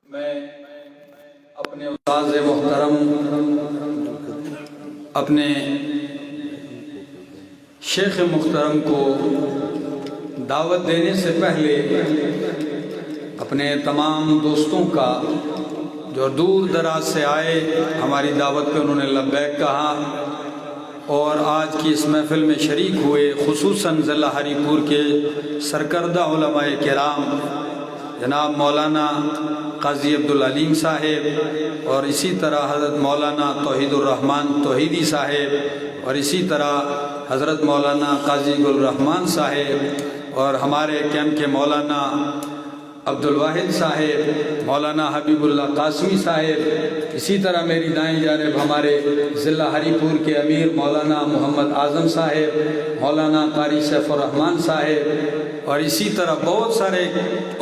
میں اپنے استاذ محترم، اپنے شیخ محترم کو دعوت دینے سے پہلے اپنے تمام دوستوں کا جو دور دراز سے آئے، ہماری دعوت پہ انہوں نے لبیک کہا اور آج کی اس محفل میں شریک ہوئے، خصوصاً ضلع ہری پور کے سرکردہ علماء کرام جناب مولانا قاضی عبدالعلیم صاحب، اور اسی طرح حضرت مولانا توحید الرحمن توحیدی صاحب، اور اسی طرح حضرت مولانا قاضی گل رحمان صاحب، اور ہمارے کیمپ کے مولانا عبدالواحد صاحب، مولانا حبیب اللہ قاسمی صاحب، اسی طرح میری دائیں جانب ہمارے ضلع ہری پور کے امیر مولانا محمد اعظم صاحب، مولانا قاری سیف الرحمن صاحب، اور اسی طرح بہت سارے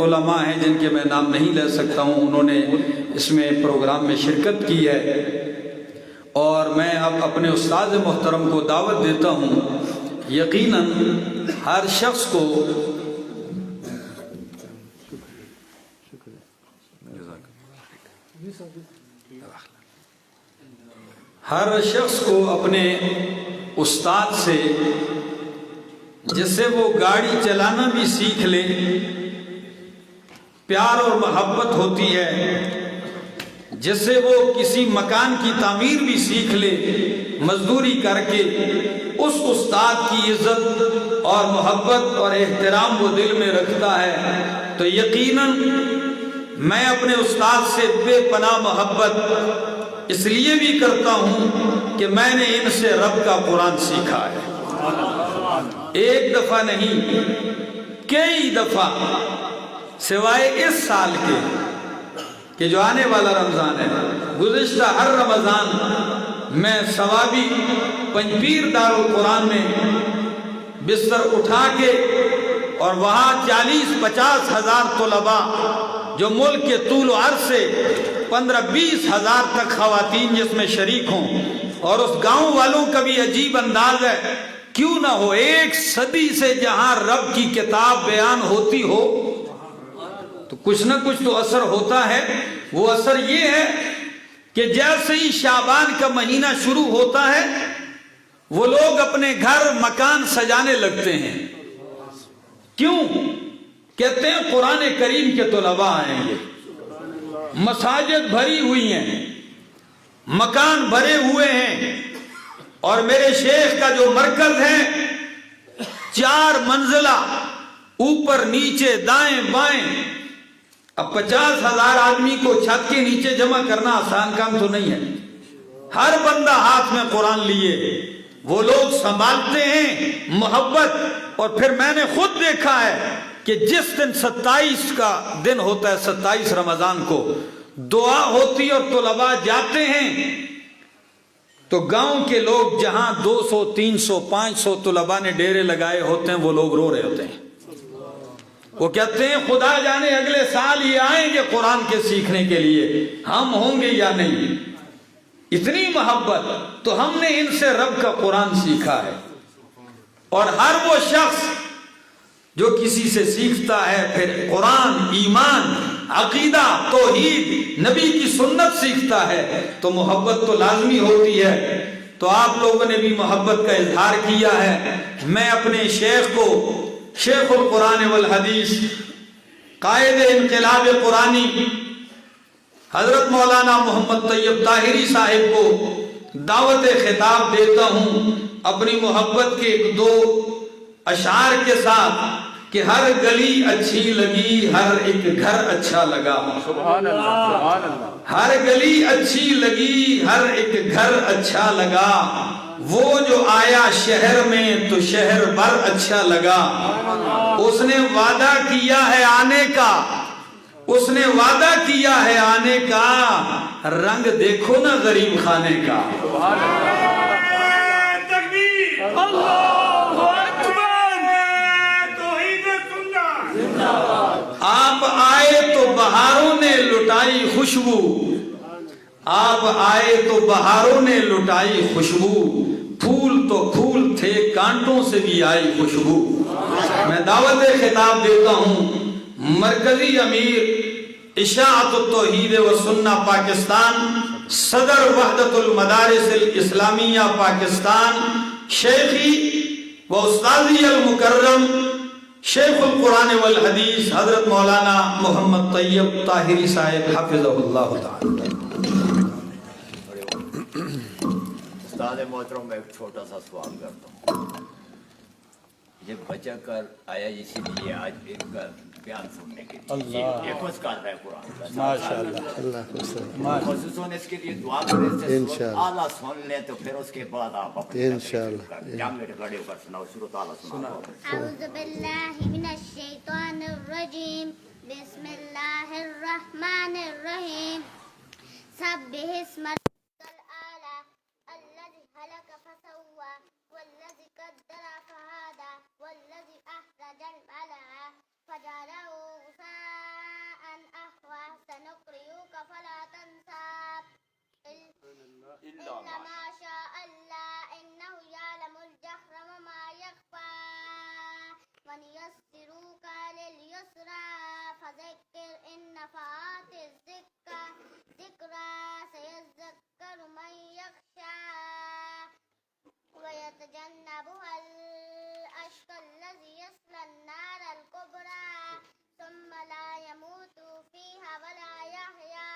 علماء ہیں جن کے میں نام نہیں لے سکتا ہوں، انہوں نے اس میں پروگرام میں شرکت کی ہے۔ اور میں اب اپنے استاد محترم کو دعوت دیتا ہوں، یقیناً ہر شخص کو اپنے استاد سے، جس سے وہ گاڑی چلانا بھی سیکھ لے، پیار اور محبت ہوتی ہے، جس سے وہ کسی مکان کی تعمیر بھی سیکھ لے مزدوری کر کے، اس استاد کی عزت اور محبت اور احترام وہ دل میں رکھتا ہے، تو یقیناً میں اپنے استاد سے بے پناہ محبت اس لیے بھی کرتا ہوں کہ میں نے ان سے رب کا قرآن سیکھا ہے، ایک دفعہ نہیں، کئی دفعہ، سوائے اس سال کے کہ جو آنے والا رمضان ہے، گزشتہ ہر رمضان میں ثوابی پنجپیر دارالقرآن میں بستر اٹھا کے، اور وہاں 40-50 ہزار طلباء جو ملک کے طول و عرض سے 15-20 ہزار تک خواتین جس میں شریک ہوں، اور اس گاؤں والوں کا بھی عجیب انداز ہے، کیوں نہ ہو، 1 صدی سے جہاں رب کی کتاب بیان ہوتی ہو تو کچھ نہ کچھ تو اثر ہوتا ہے۔ وہ اثر یہ ہے کہ جیسے ہی شعبان کا مہینہ شروع ہوتا ہے، وہ لوگ اپنے گھر مکان سجانے لگتے ہیں۔ کیوں؟ کہتے ہیں قرآن کریم کے طلباء آئیں گے، مساجد بھری ہوئی ہیں، مکان بھرے ہوئے ہیں، اور میرے شیخ کا جو مرکز ہے 4 منزلہ، اوپر نیچے دائیں بائیں، اب 50 ہزار آدمی کو چھت کے نیچے جمع کرنا آسان کام تو نہیں ہے، ہر بندہ ہاتھ میں قرآن لیے، وہ لوگ سنبھالتے ہیں محبت۔ اور پھر میں نے خود دیکھا ہے کہ جس دن 27 کا دن ہوتا ہے، 27 رمضان کو دعا ہوتی اور طلباء جاتے ہیں، تو گاؤں کے لوگ جہاں 200 300 500 طلباء نے ڈیرے لگائے ہوتے ہیں، وہ لوگ رو رہے ہوتے ہیں، وہ کہتے ہیں خدا جانے اگلے سال یہ آئیں گے قرآن کے سیکھنے کے لیے، ہم ہوں گے یا نہیں۔ اتنی محبت، تو ہم نے ان سے رب کا قرآن سیکھا ہے۔ اور ہر وہ شخص جو کسی سے سیکھتا ہے، پھر قرآن، ایمان، عقیدہ، توحید، نبی کی سنت سیکھتا ہے، تو محبت تو لازمی ہوتی ہے۔ تو آپ لوگوں نے بھی محبت کا اظہار کیا ہے۔ میں اپنے شیخ کو، شیخ القرآن والحدیث، قائد انقلاب قرآنی حضرت مولانا محمد طیب طاہری صاحب کو دعوت خطاب دیتا ہوں اپنی محبت کے 2 اشعار کے ساتھ کہ ہر گلی اچھی لگی، ہر ایک گھر اچھا لگا، سبحان اللہ، سبحان اللہ، ہر گلی اچھی لگی، ہر ایک گھر اچھا لگا، وہ جو آیا شہر میں تو شہر بھر اچھا لگا، اس نے وعدہ کیا ہے آنے کا، اس نے وعدہ کیا ہے آنے کا، رنگ دیکھو نا غریب خانے کا، تکبیر، اللہ اکبر، توحید سنت۔ آپ آئے تو بہاروں نے لٹائی خوشبو، آپ آئے تو بہاروں نے لٹائی خوشبو، پھول تو پھول تھے کانٹوں سے بھی آئی خوشبو۔ میں دعوت خطاب دیتا ہوں مرکزی امیر اشاعت التوحید و سنہ پاکستان، صدر وحدت المدارس الاسلامیہ پاکستان، شیخی و استاذی المکرم شیخ القرآن والحدیث حضرت مولانا محمد طیب طاہری صاحب حفظہ اللہ تعالی۔ استاد محترم میں ایک چھوٹا سا سوال کرتا ہوں، یہ بچہ کر آیا اسی لیے آج ایک کا بیان سننے کے لیے ایک وسکار ہے قرآن کا، ماشاءاللہ، خصوصاً اس کے لیے دعا کریں، اعلیٰ سن لیں تو پھر اس کے بعد آپ اپنے جامعے کھڑے ہو کر سناؤ، شروع تعالیٰ سناؤ۔ اعوذ باللہ من الشیطان الرجیم، بسم اللہ الرحمن الرحیم، سبح اسم ربک الاعلی الذی خلق فسوی والذی قدر فہدی والذی اخرج المرعى فجعله غثاء احوى سنقرئک فلا تنسى الا ما شاء الله انه يعلم الجهر وما يخفى ونيسرك لليسرى فذكر ان نفعت الذكرى سيذكر من يخشى ويتجنبها الأشقى الذي يصلى النار الكبرى ثم لا يموت فيها ولا يحيا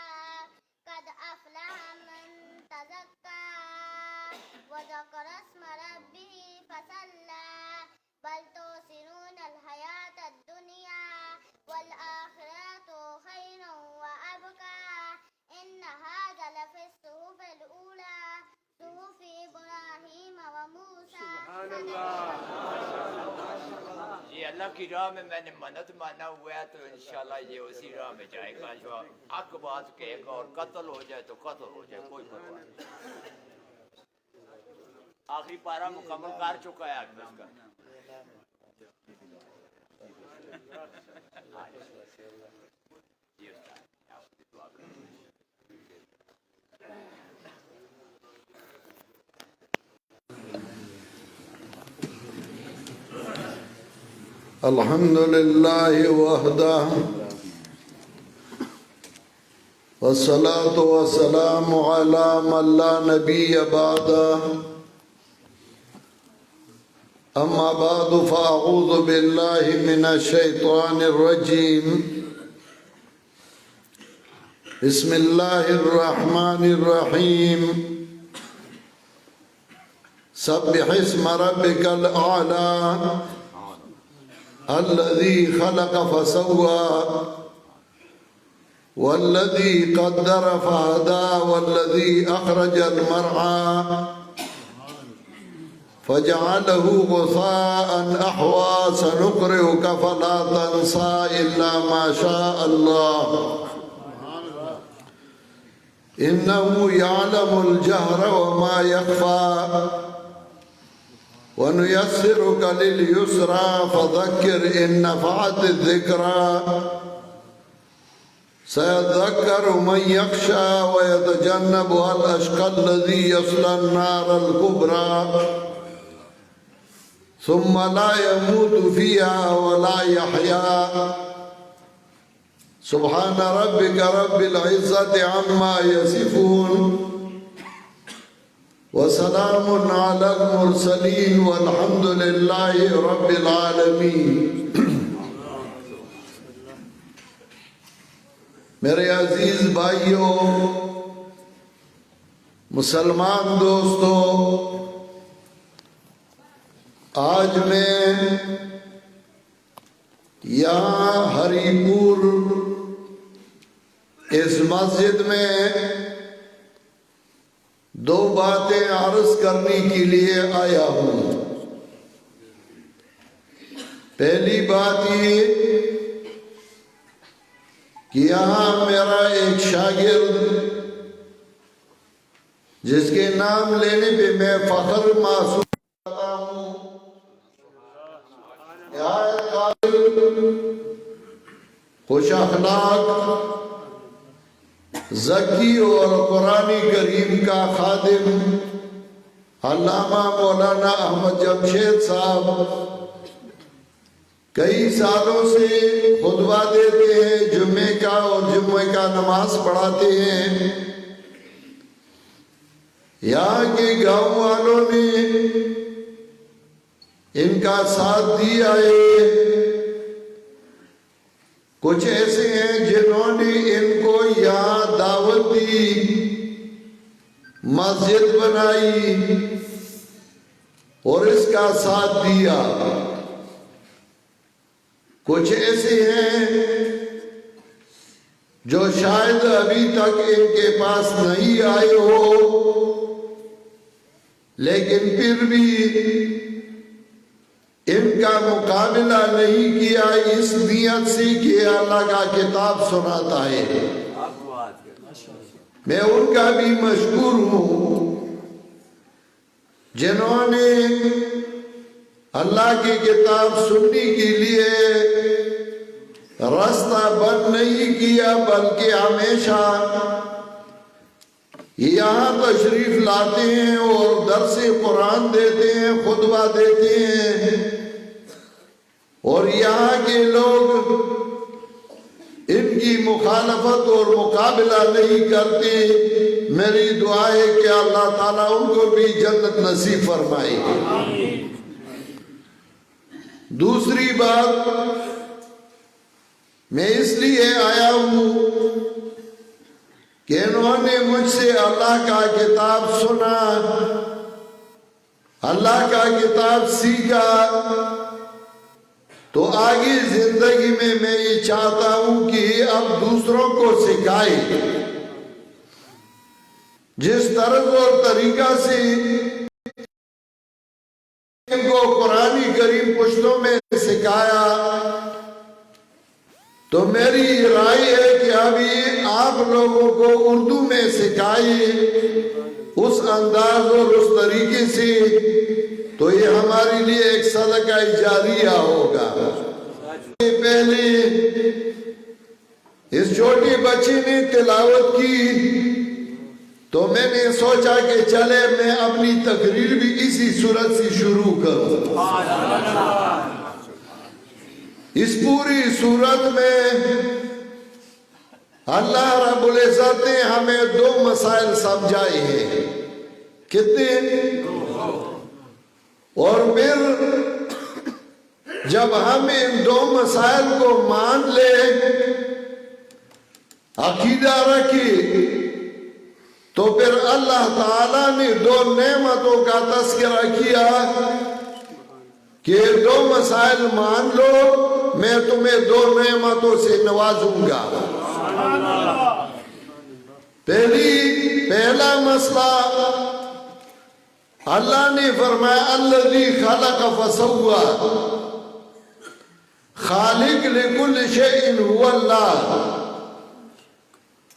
قد أفلح من تزكى وذكر اسم ربه فصلى بل تؤثرون الحياة الدنيا والآخرة خير وأبقى إن هذا لفي الصحف الأولى صحف إبراهيم وموسى۔ یہ اللہ کی راہ میں نے منت مانا ہوا ہے تو انشاءاللہ یہ اسی راہ میں جائے گا، جو حق بات کہے گا اور قتل ہو جائے تو قتل ہو جائے، کوئی پرواہ نہیں۔ آخری پارہ مکمل کر چکا ہے آج اس کا۔ الحمد لله وحده والصلاة والسلام على من لا نبي بعده أما بعد فأعوذ بالله من الشيطان الرجيم بسم الله الرحمن الرحيم سبح اسم ربك الأعلى الذي خلق فسوى والذي قدر فهدى والذي أخرج المرعى فجعله غثاء أحوى سنقرئك فلا تنسى إلا ما شاء الله إنه يعلم الجهر وما يخفى ونيسرك لليسرى فذكر إن نفعت الذكرى سيذكر من يخشى ويتجنبها الأشقى الذي يصلى النار الكبرى ثم لا يموت فيها ولا يحيا سبحان ربك رب العزة عما يصفون وسلام على المرسلين والحمد لله رب العالمين۔ میرے عزیز بھائیوں، مسلمان دوستوں، آج میں یہاں ہری پور اس مسجد میں دو باتیں عرض کرنے کے لیے آیا ہوں۔ پہلی بات یہ کہ یہاں میرا ایک شاگرد جس کے نام لینے پہ میں فخر محسوس کرتا ہوں، نہایت قابل، خوش اخلاق ذکی اور قرآن کریم کا خادم علامہ مولانا احمد جمشید صاحب کئی سالوں سے خطبہ دیتے ہیں، جمعے کا اور جمعے کا نماز پڑھاتے ہیں۔ یہاں کے گاؤں والوں نے ان کا ساتھ دیا ہے۔ کچھ ایسے ہیں جنہوں نے ان کو یہاں دعوت دی، مسجد بنائی اور اس کا ساتھ دیا۔ کچھ ایسے ہیں جو شاید ابھی تک ان کے پاس نہیں آئے ہو، لیکن پھر بھی ان کا مقابلہ نہیں کیا اس نیت سے کہ اللہ کا کتاب سناتا ہے۔ میں ان کا بھی مشکور ہوں جنہوں نے اللہ کی کتاب سننے کے لیے راستہ بند نہیں کیا، بلکہ ہمیشہ یہاں تشریف لاتے ہیں اور درس قرآن دیتے ہیں، خطبہ دیتے ہیں، اور یہاں کے لوگ ان کی مخالفت اور مقابلہ نہیں کرتے۔ میری دعا ہے کہ اللہ تعالیٰ ان کو بھی جنت نصیب فرمائے۔ دوسری بات، میں اس لیے آیا ہوں کہ انہوں نے مجھ سے اللہ کا کتاب سنا، اللہ کا کتاب سیکھا، تو آگے زندگی میں یہ چاہتا ہوں کہ اب دوسروں کو سکھائے۔ جس طرز اور طریقہ سے ان کو قرآن کریم پشتوں میں سکھایا، تو میری رائے ہے کہ ابھی آپ لوگوں کو اردو میں سکھائے اس انداز اور اس طریقے سے، تو یہ ہمارے لیے ایک صدقہ جاریہ ہوگا۔ پہلے اس چھوٹے بچے نے تلاوت کی تو میں نے سوچا کہ چلے میں اپنی تقریر بھی اسی صورت سے شروع کروں۔ اس پوری صورت میں اللہ رب العزت نے ہمیں دو مسائل سمجھائے ہیں۔ کتنے؟ اور پھر جب ہم ان دو مسائل کو مان لے، عقیدہ رکھے، تو پھر اللہ تعالیٰ نے دو نعمتوں کا تذکرہ کیا کہ دو مسائل مان لو، میں تمہیں دو نعمتوں سے نوازوں گا۔ پہلا مسئلہ اللہ نے فرمایا الذی خلق فسوى، خالق لکل شیء هو اللہ،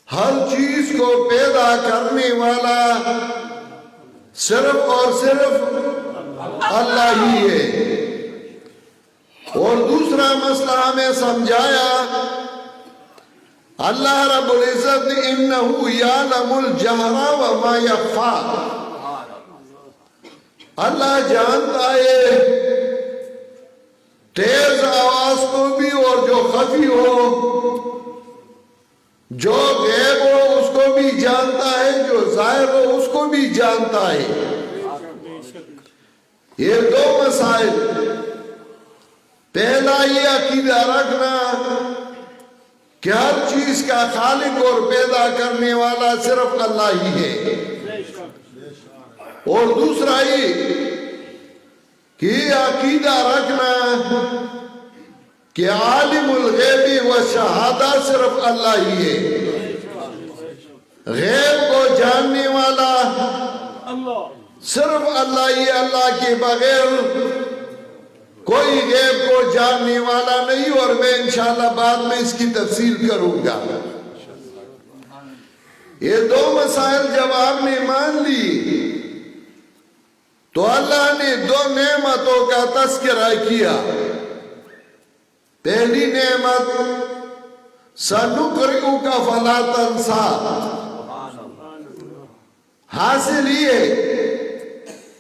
ہر چیز کو پیدا کرنے والا صرف اور صرف اللہ ہی ہے۔ اور دوسرا مسئلہ ہمیں سمجھایا اللہ رب العزت نے انہو یعلم الجہر وما یخفی، اللہ جانتا ہے تیز آواز کو بھی اور جو خفی ہو، جو غیب ہو اس کو بھی جانتا ہے، جو ظاہر ہو اس کو بھی جانتا ہے۔ یہ دو مسائل، پہلا یہ عقیدہ رکھنا کہ ہر چیز کا خالق اور پیدا کرنے والا صرف اللہ ہی ہے، اور دوسرا یہ کہ عقیدہ رکھنا کہ عالم الغیب و شہادہ صرف اللہ ہی ہے، غیب کو جاننے والا صرف اللہ ہی، اللہ کے بغیر کوئی غیب کو جاننے والا نہیں، اور میں انشاءاللہ بعد میں اس کی تفصیل کروں گا۔ یہ دو مسائل جب آپ نے مان لی تو اللہ نے دو نعمتوں کا تذکرہ کیا۔ پہلی نعمت سَنُقْرِئُكَ فَلَا تَنْسَى، حاصل یہ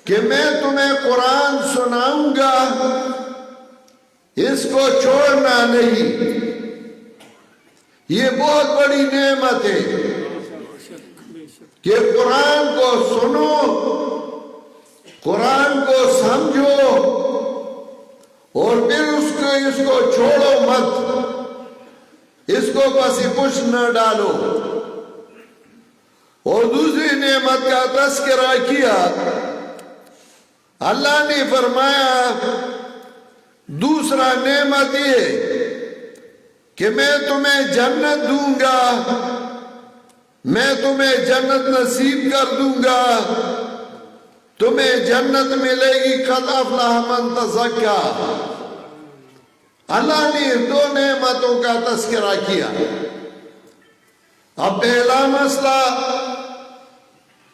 کہ میں تمہیں قرآن سناؤں گا، اس کو چھوڑنا نہیں۔ یہ بہت بڑی نعمت ہے کہ قرآن کو سنو، قرآن کو سمجھو، اور پھر اس کو چھوڑو مت، اس کو پسی پش نہ ڈالو۔ اور دوسری نعمت کا تذکرہ کیا، اللہ نے فرمایا دوسرا نعمت یہ کہ میں تمہیں جنت دوں گا، میں تمہیں جنت نصیب کر دوں گا، تمہیں جنت ملے گی، قد افلح من تزکا۔ اللہ نے دو نعمتوں کا تذکرہ کیا۔ اب پہلا مسئلہ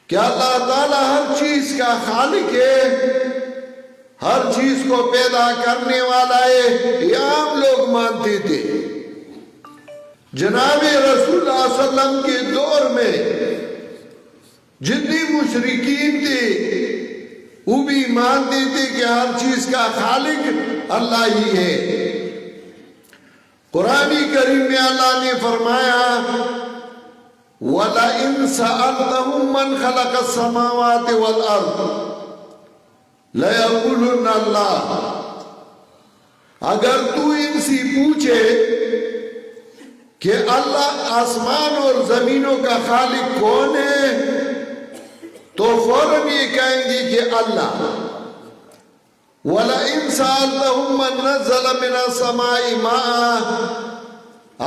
کہ اللہ تعالیٰ ہر چیز کا خالق ہے، ہر چیز کو پیدا کرنے والا ہے، یہ عام لوگ مانتے تھے۔ جناب رسول اللہ صلی اللہ علیہ وسلم کے دور میں جتنی مشرکین تھے وہ بھی مانتے تھے کہ ہر چیز کا خالق اللہ ہی ہے۔ قرآن کریم میں اللہ نے فرمایا وَلَئِن سَأَلْتَهُمْ مَنْ خَلَقَ السَّمَاوَاتِ وَالْأَرْضِ لَيَقُولُنَّ اللَّهُ، اگر تو ان سے پوچھے کہ اللہ آسمان اور زمینوں کا خالق کون ہے تو فوراً یہ کہیں گے کہ اللہ۔ وَلَئِن سَأَلْتَهُمْ مَنْ نَزَّلَ مِنَ السَّمَاءِ مَاءً،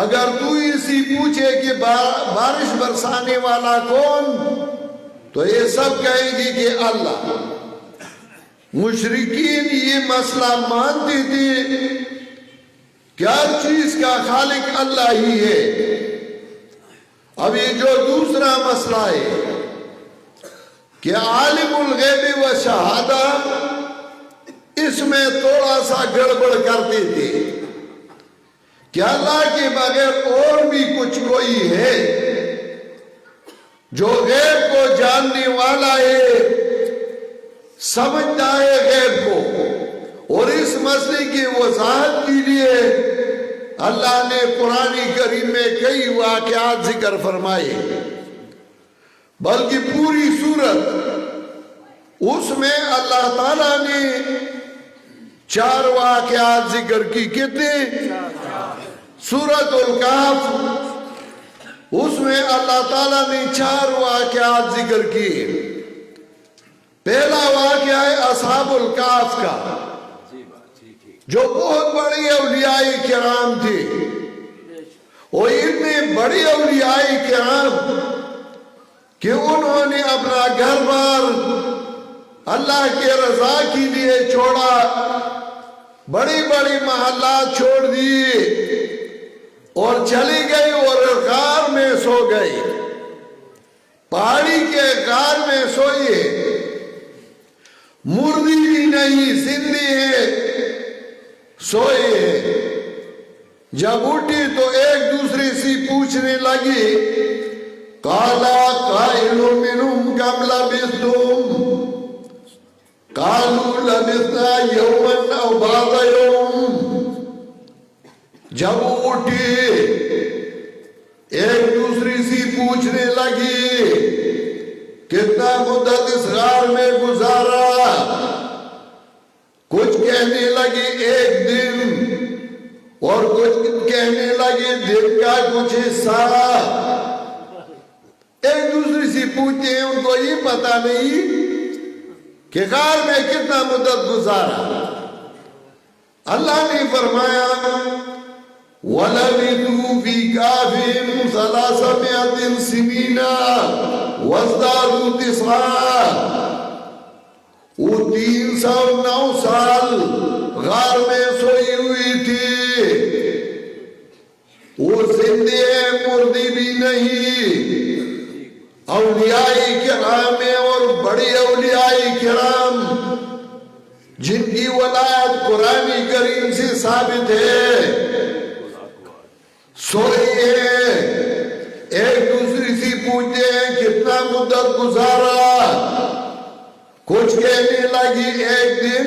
اگر تو اسی پوچھے کہ بارش برسانے والا کون تو یہ سب کہیں گے کہ اللہ۔ مشرکین یہ مسئلہ مانتے تھے کہ ہر چیز کا خالق اللہ ہی ہے۔ اب یہ جو دوسرا مسئلہ ہے کہ عالم الغیب و شہادہ، اس میں تھوڑا سا گڑبڑ کرتے تھے کہ اللہ کے بغیر اور بھی کچھ کوئی ہے جو غیب کو جاننے والا ہے، سمجھتا ہے غیب کو۔ اور اس مسئلے کی وضاحت کے لیے اللہ نے قرآن کریم میں کئی واقعات ذکر فرمائے، بلکہ پوری سورت اس میں اللہ تعالیٰ نے 4 واقعات ذکر کی۔ کتنے؟ سورۃ الکہف، اس میں اللہ تعالیٰ نے 4 واقعات ذکر کیے۔ پہلا واقعہ ہے اصحاب الکہف کا، جو بہت بڑے اولیاء کرام تھے، اور اتنے بڑے اولیاء کرام کہ انہوں نے اپنا گھر بار اللہ کے رضا کے لیے چھوڑا، بڑی بڑی محلات چھوڑ دیے اور چلی گئی اور غار میں سو گئی۔ پہاڑی کے غار میں سوئے، مردی بھی نہیں، زندے ہے، سوئے۔ جب اٹھی تو ایک دوسرے سے پوچھنے لگی، قَالَا قَائِلٌ مِّنْهُمْ كَمْ لَبِثْتُمْ قَالُوا لَبِثْنَا يَوْمًا أَوْ بَعْضَ يَوْمٍ۔ جب اٹھی ایک دوسرے سے پوچھنے لگی کتنا مدت اس غار میں گزارا، کچھ کہنے لگی 1 دن، اور کچھ کہنے لگی دن کا کچھ حصہ۔ ایک دوسرے سے پوچھتے ہیں، ان کو یہ پتا نہیں کہ غار میں کتنا مدت گزارا۔ اللہ نے فرمایا وَلَبِثُوا فِي كَهْفِهِمْ 300 سِنِينَ وَازْدَادُوا 9۔ وہ 309 سال غار میں سوئی ہوئی تھی، وہ زندے مردی بھی نہیں۔ اولیاء کرام اور بڑی اولیاء کرام جن کی ولایت قرآن کریم سے ثابت ہے، سوئے ایک دوسری سے پوچھتے ہیں کتنا مدت گزارا، کچھ کہنے لگی ایک دن،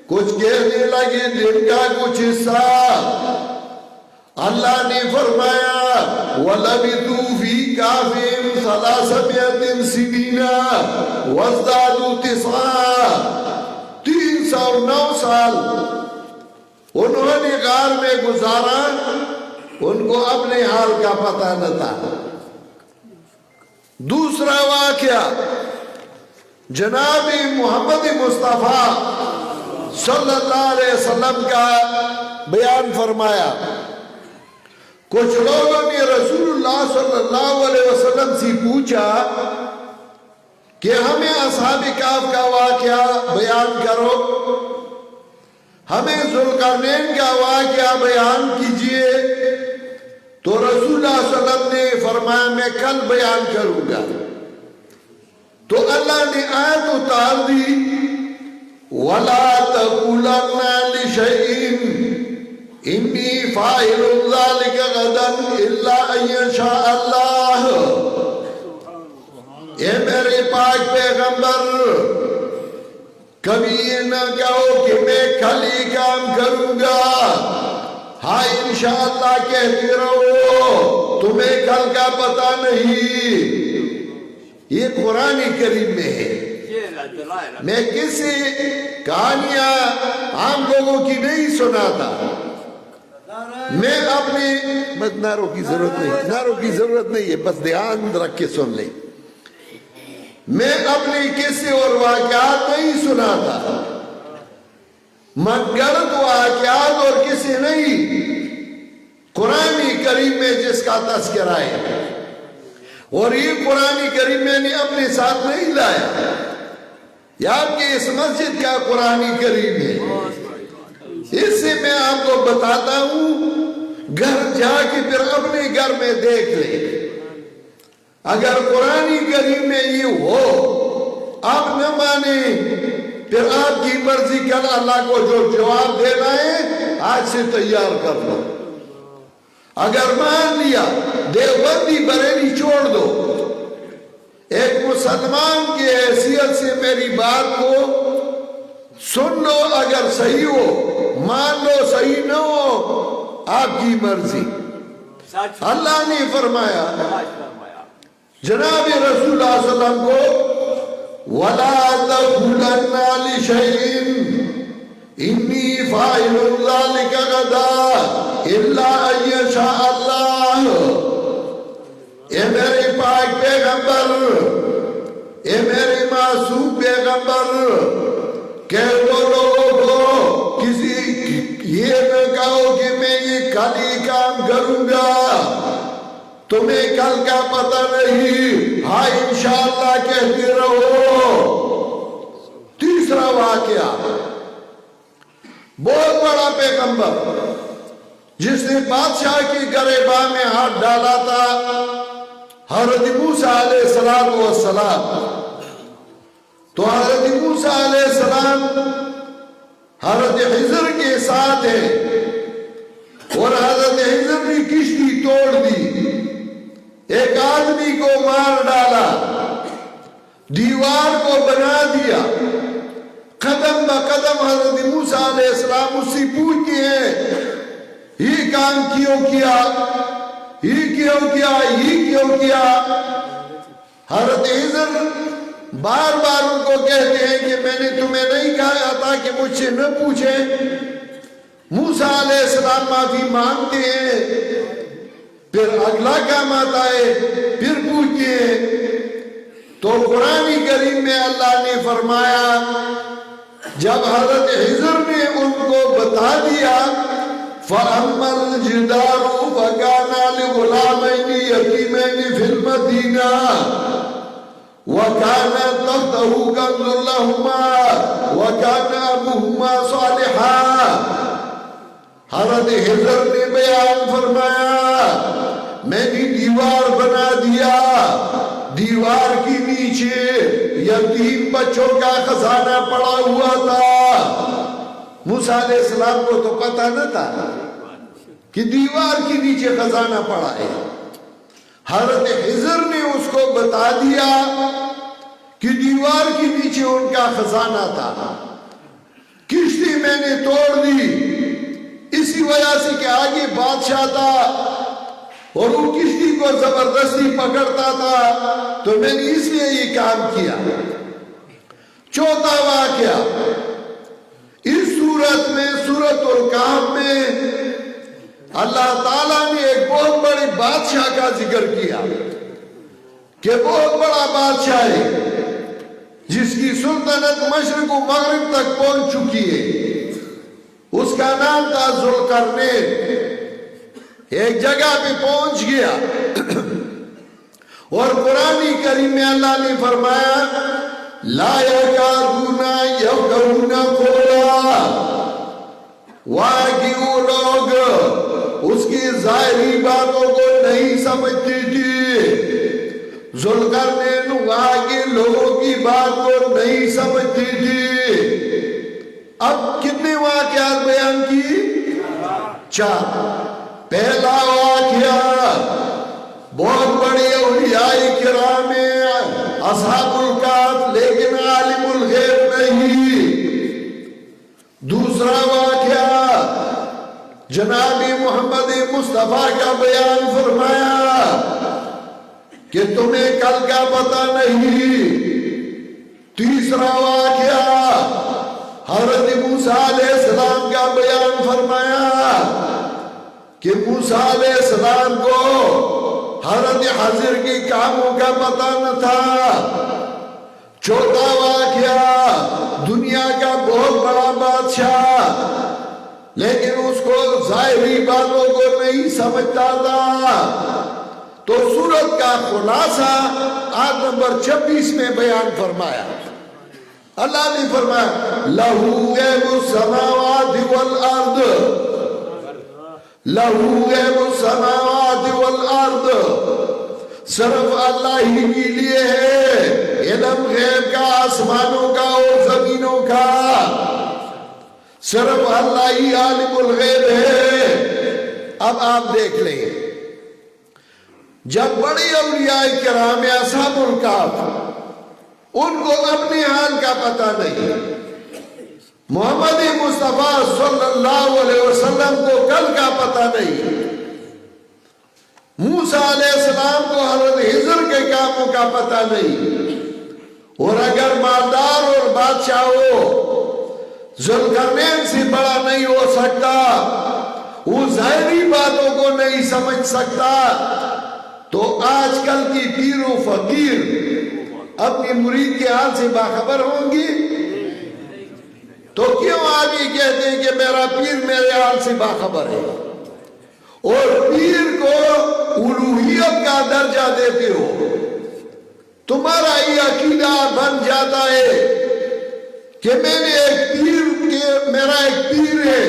کچھ کہنے لگی دن کا کچھ حصہ۔ اللہ نے فرمایا وَلَبِثُوا فِي كَهْفِهِمْ 300 سِنِينَ وَازْدَادُوا 9 309 سال انہوں نے غار میں گزارا، ان کو اپنے حال کا پتہ نہ تھا۔ دوسرا واقعہ جناب محمد مصطفیٰ صلی اللہ علیہ وسلم کا بیان فرمایا۔ کچھ لوگوں نے رسول اللہ صلی اللہ علیہ وسلم سے پوچھا کہ ہمیں اصحاب کہف کا واقعہ بیان کرو، ہمیں ذوالقرنین کا واقعہ بیان کیجئے۔ تو رسول اللہ صلی اللہ علیہ وسلم نے فرمایا میں کل بیان کروں گا۔ تو اللہ نے آیت اتار دی وَلَا تَقُولَنَّ لِشَيْءٍ إِنِّي فَاعِلٌ ذَلِكَ غَدًا إِلَّا أَن يَشَاءَ اللَّهُ۔ اے میرے پاک پیغمبر، کبھی یہ نہ کہو کہ میں کل ہی کام کروں گا، ہاں انشاءاللہ کہتے رہو، تمہیں کل کا پتہ نہیں۔ یہ قرآن کریم میں ہے۔ میں کسی کہانیاں عام لوگوں کی نہیں سناتا، میں اپنی بس نعروں کی ضرورت نہیں ہے، بس دھیان رکھ کے سن لیں۔ میں اپنی کسی اور واقعات نہیں سناتا، منگرد واقعات اور کسی نہیں، قرآن کریم میں جس کا تذکرہ ہے۔ اور یہ قرآن کریم میں نے اپنے ساتھ نہیں لایا، یہ آپ کی اس مسجد کا قرآن کریم ہے۔ اس سے میں آپ کو بتاتا ہوں، گھر جا کے پھر اپنے گھر میں دیکھ لیں۔ اگر قرآن کریم میں یہ ہو، آپ نہ مانے، پھر آپ کی مرضی، کل اللہ کو جو جواب دینا ہے آج سے تیار کر لو۔ اگر مان لیا، دیوبندی بریلی چھوڑ دو۔ ایک مسلمان کی حیثیت سے میری بات کو سن لو، اگر صحیح ہو مان لو، صحیح نہ ہو آپ کی مرضی۔ اللہ نے فرمایا جناب رسول اللہ صلی اللہ علیہ وسلم کو وَلَا تَقُولَنَّ لِشَيْءٍ إِنِّي فَاعِلٌ ذَلِكَ غَدًا إِلَّا أَن يَشَاءَ اللَّهُ۔ اے میرے پاک پیغمبر، اے میرے معصوم پیغمبر، کہہ دو لوگوں کو یہ نہ کہو کہ میں یہ کل ہی کام کروں گا، تمہیں کل کا پتہ نہیں، ہاں انشاءاللہ کہتے رہو۔ تیسرا واقعہ، بہت بڑا پیغمبر جس نے بادشاہ کی گریباں میں ہاتھ ڈالا تھا، حضرت موسیٰ علیہ السلام۔ تو حضرت موسیٰ علیہ السلام حضرت خضر کے ساتھ ہے، اور حضرت خضر نے کشتی توڑ دی، ایک آدمی کو مار ڈالا، دیوار کو بنا دیا۔ قدم با قدم حضرت موسیٰ علیہ السلام اس سے پوچھتے ہیں یہ کام کیوں کیا، یہ کیوں کیا، یہ کیوں کیا۔ حضرت خضر بار بار ان کو کہتے ہیں کہ میں نے تمہیں نہیں کہا تھا کہ مجھ سے نہ پوچھیں۔ موسیٰ علیہ السلام معافی مانگتے ہیں، پھر اگلا کام آتا ہے، پھر پوچھتے ہیں۔ تو قرآن کریم میں اللہ نے فرمایا جب حضرت خضر نے ان کو بتا دیا فَأَمَّا الْجِدَارُ فَكَانَ لِغُلَامَيْنِ يَتِيمَيْنِ فِي الْمَدِينَةِ وَكَانَ تَحْتَهُ كَنْزٌ لَهُمَا وَكَانَ أَبُوهُمَا صَالِحًا۔ حضرت خضر نے بیان فرمایا میں نے دیوار بنا دیا، دیوار کے نیچے یتیم بچوں کا خزانہ پڑا ہوا تھا۔ موسیٰ علیہ السلام کو تو پتہ نہ تھا کہ دیوار کے نیچے خزانہ پڑا ہے. حضرت خضر نے اس کو بتا دیا کہ دیوار کے نیچے ان کا خزانہ تھا. کشتی میں نے توڑ دی اسی وجہ سے کہ آگے بادشاہ تھا اور وہ کشتی کو زبردستی پکڑتا تھا، تو میں نے اس لیے یہ کام کیا. چوتھا واقعہ اس سورت میں، سورۃ الکہف میں اللہ تعالیٰ نے ایک بہت بڑے بادشاہ کا ذکر کیا کہ بہت بڑا بادشاہ ہے جس کی سلطنت مشرق و مغرب تک پہنچ چکی ہے. اس کا نام تھا ذوالقرنین. ایک جگہ پہ پہنچ گیا اور قرآن کریم میں اللہ نے فرمایا لا یکادون یفقہون قولا، وہاں کی وہ لوگ اس کی ظاہری باتوں کو نہیں سمجھتے تھے. ذوالقرنین وہاں کے لوگوں کی بات کو نہیں سمجھتے تھے. اب کتنے واقعات بیان کی؟ 4. پہلا واقعہ بہت بڑے اولیاء کرام اصحاب الکہف لیکن عالم الغیب نہیں. دوسرا واقعہ جناب محمد مصطفیٰ کا بیان فرمایا کہ تمہیں کل کا پتہ نہیں. تیسرا واقعہ حضرت موسیٰ علیہ السلام کا بیان فرمایا کہ موسیٰ علیہ السلام کو حضرت خضر کے کاموں کا پتہ نہ تھا. چوتھا واقعہ دنیا کا بہت بڑا بادشاہ لیکن اس کو ظاہری باتوں کو نہیں سمجھتا تھا. تو سورت کا خلاصہ آیت نمبر 26 میں بیان فرمایا. اللہ نے فرمایا لَهُ غَیْبُ السَّمَاوَاتِ وَالْأَرْضِ، لَهُ غَیْبُ السَّمَاوَاتِ وَالْأَرْضِ، صرف اللہ ہی کے لیے ہے علم غیب کا، آسمانوں کا اور زمینوں کا. صرف اللہ ہی عالم الغیب ہے. اب آپ دیکھ لیں، جب بڑے اولیاء کرام اصحاب الکہف ان کو اپنے حال کا پتہ نہیں، محمد مصطفیٰ صلی اللہ علیہ وسلم کو کل کا پتہ نہیں، موسیٰ علیہ السلام کو حضرت خضر کے کاموں کا پتہ نہیں، اور اگر مالدار اور بادشاہ ہو ذوالقرنین سے بڑا نہیں ہو سکتا، وہ ظاہری باتوں کو نہیں سمجھ سکتا، تو آج کل کی پیر و فقیر اپنی مرید کے حال سے باخبر ہوں گی؟ تو کیوں آپ یہ کہتے ہیں کہ میرا پیر میرے حال سے باخبر ہے اور پیر کو الوہیت کا درجہ دیتے ہو؟ تمہارا یہ عقیدہ بن جاتا ہے کہ میرا ایک پیر ہے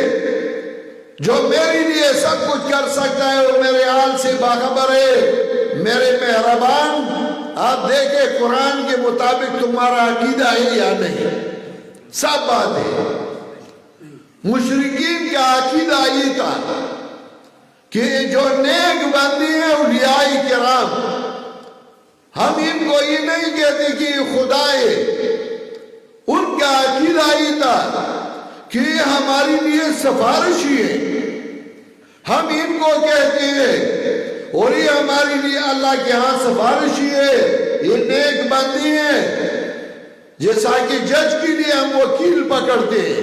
جو میرے لیے سب کچھ کر سکتا ہے اور میرے حال سے باخبر ہے. میرے مہربان، آپ دیکھیں قرآن کے مطابق تمہارا عقیدہ ہے یا نہیں؟ سب بات ہے. مشرکین کا عقیدہ یہ تھا کہ جو نیک بندے ہیں اولیاء کرام، ہم ان کو یہ نہیں کہتے کہ یہ خدا ہے. ان کا عقیدہ یہ تھا کہ یہ ہمارے لیے سفارشی ہے. ہم ان کو کہتے ہیں اور یہ ہمارے لیے اللہ کے ہاں سفارشی ہے، یہ نیک بندی ہیں. جیسا کہ جج کے لیے ہم وکیل پکڑتے ہیں،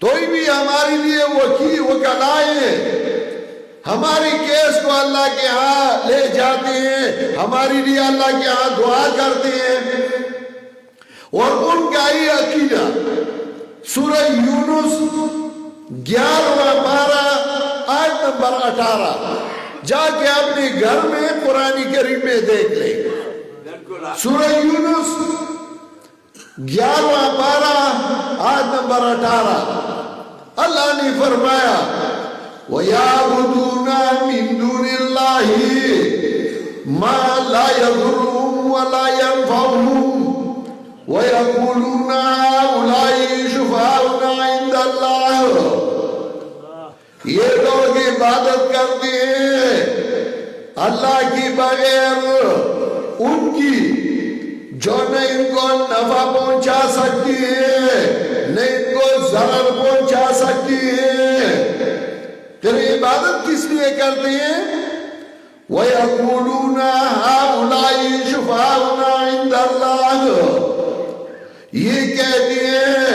تو بھی ہمارے لیے وکلائے ہیں، ہماری کیس کو اللہ کے ہاں لے جاتے ہیں، ہمارے لیے اللہ کے ہاں دعا کرتے ہیں. اور ان کا یہ عقیدہ سورہ یونس 11 12 آیت نمبر 18 جا کے اپنے گھر میں قرآن کریم میں دیکھ لیں. سورہ یونس 11 12 آیت نمبر 18 اللہ نے فرمایا وَيَعْبُدُونَ مِن دُونِ اللَّهِ مَا لَا يَضُرُّهُمْ وَلَا يَنفَعُهُمْ وَيَقُولُونَ هَؤُلَاءِ شُفَعَاؤُنَا عِندَ اللَّهِ. یہ لوگ عبادت کرتے ہیں اللہ کی بغیر ان کی، جو نہ ان کو نفع پہنچا سکتی ہے نہ ان کو ضرر پہنچا سکتی ہے، پھر عبادت کس لیے کرتے ہیں؟ وَيَقُولُونَ هَؤُلَاءِ شُفَعَاؤُنَا عِندَ اللَّهِ، یہ کہتے ہیں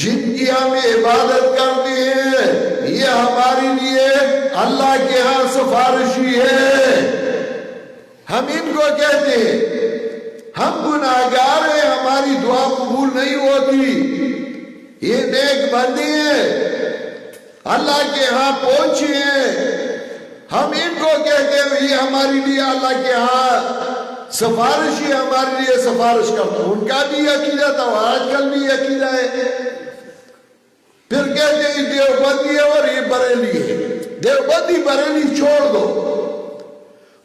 جن کی ہم عبادت کرتے ہیں یہ ہمارے لیے اللہ کے ہاں سفارشی ہے۔ ہم ان کو کہتے ہیں ہم گناہگار ہیں، ہماری دعا قبول نہیں ہوتی، یہ نیک بندے ہیں اللہ کے ہاں پہنچے ہیں، ہم ان کو کہتے ہیں یہ ہمارے لیے اللہ کے ہاں سفارشی، ہمارے لیے سفارش کرتے ہیں۔ ان کا بھی عقیدہ تھا، آج کل بھی عقیدہ ہے۔ پھر کہتے ہیں دیوبندی ہے اور یہ بریلی ہے، دیوبندی بریلی چھوڑ دو،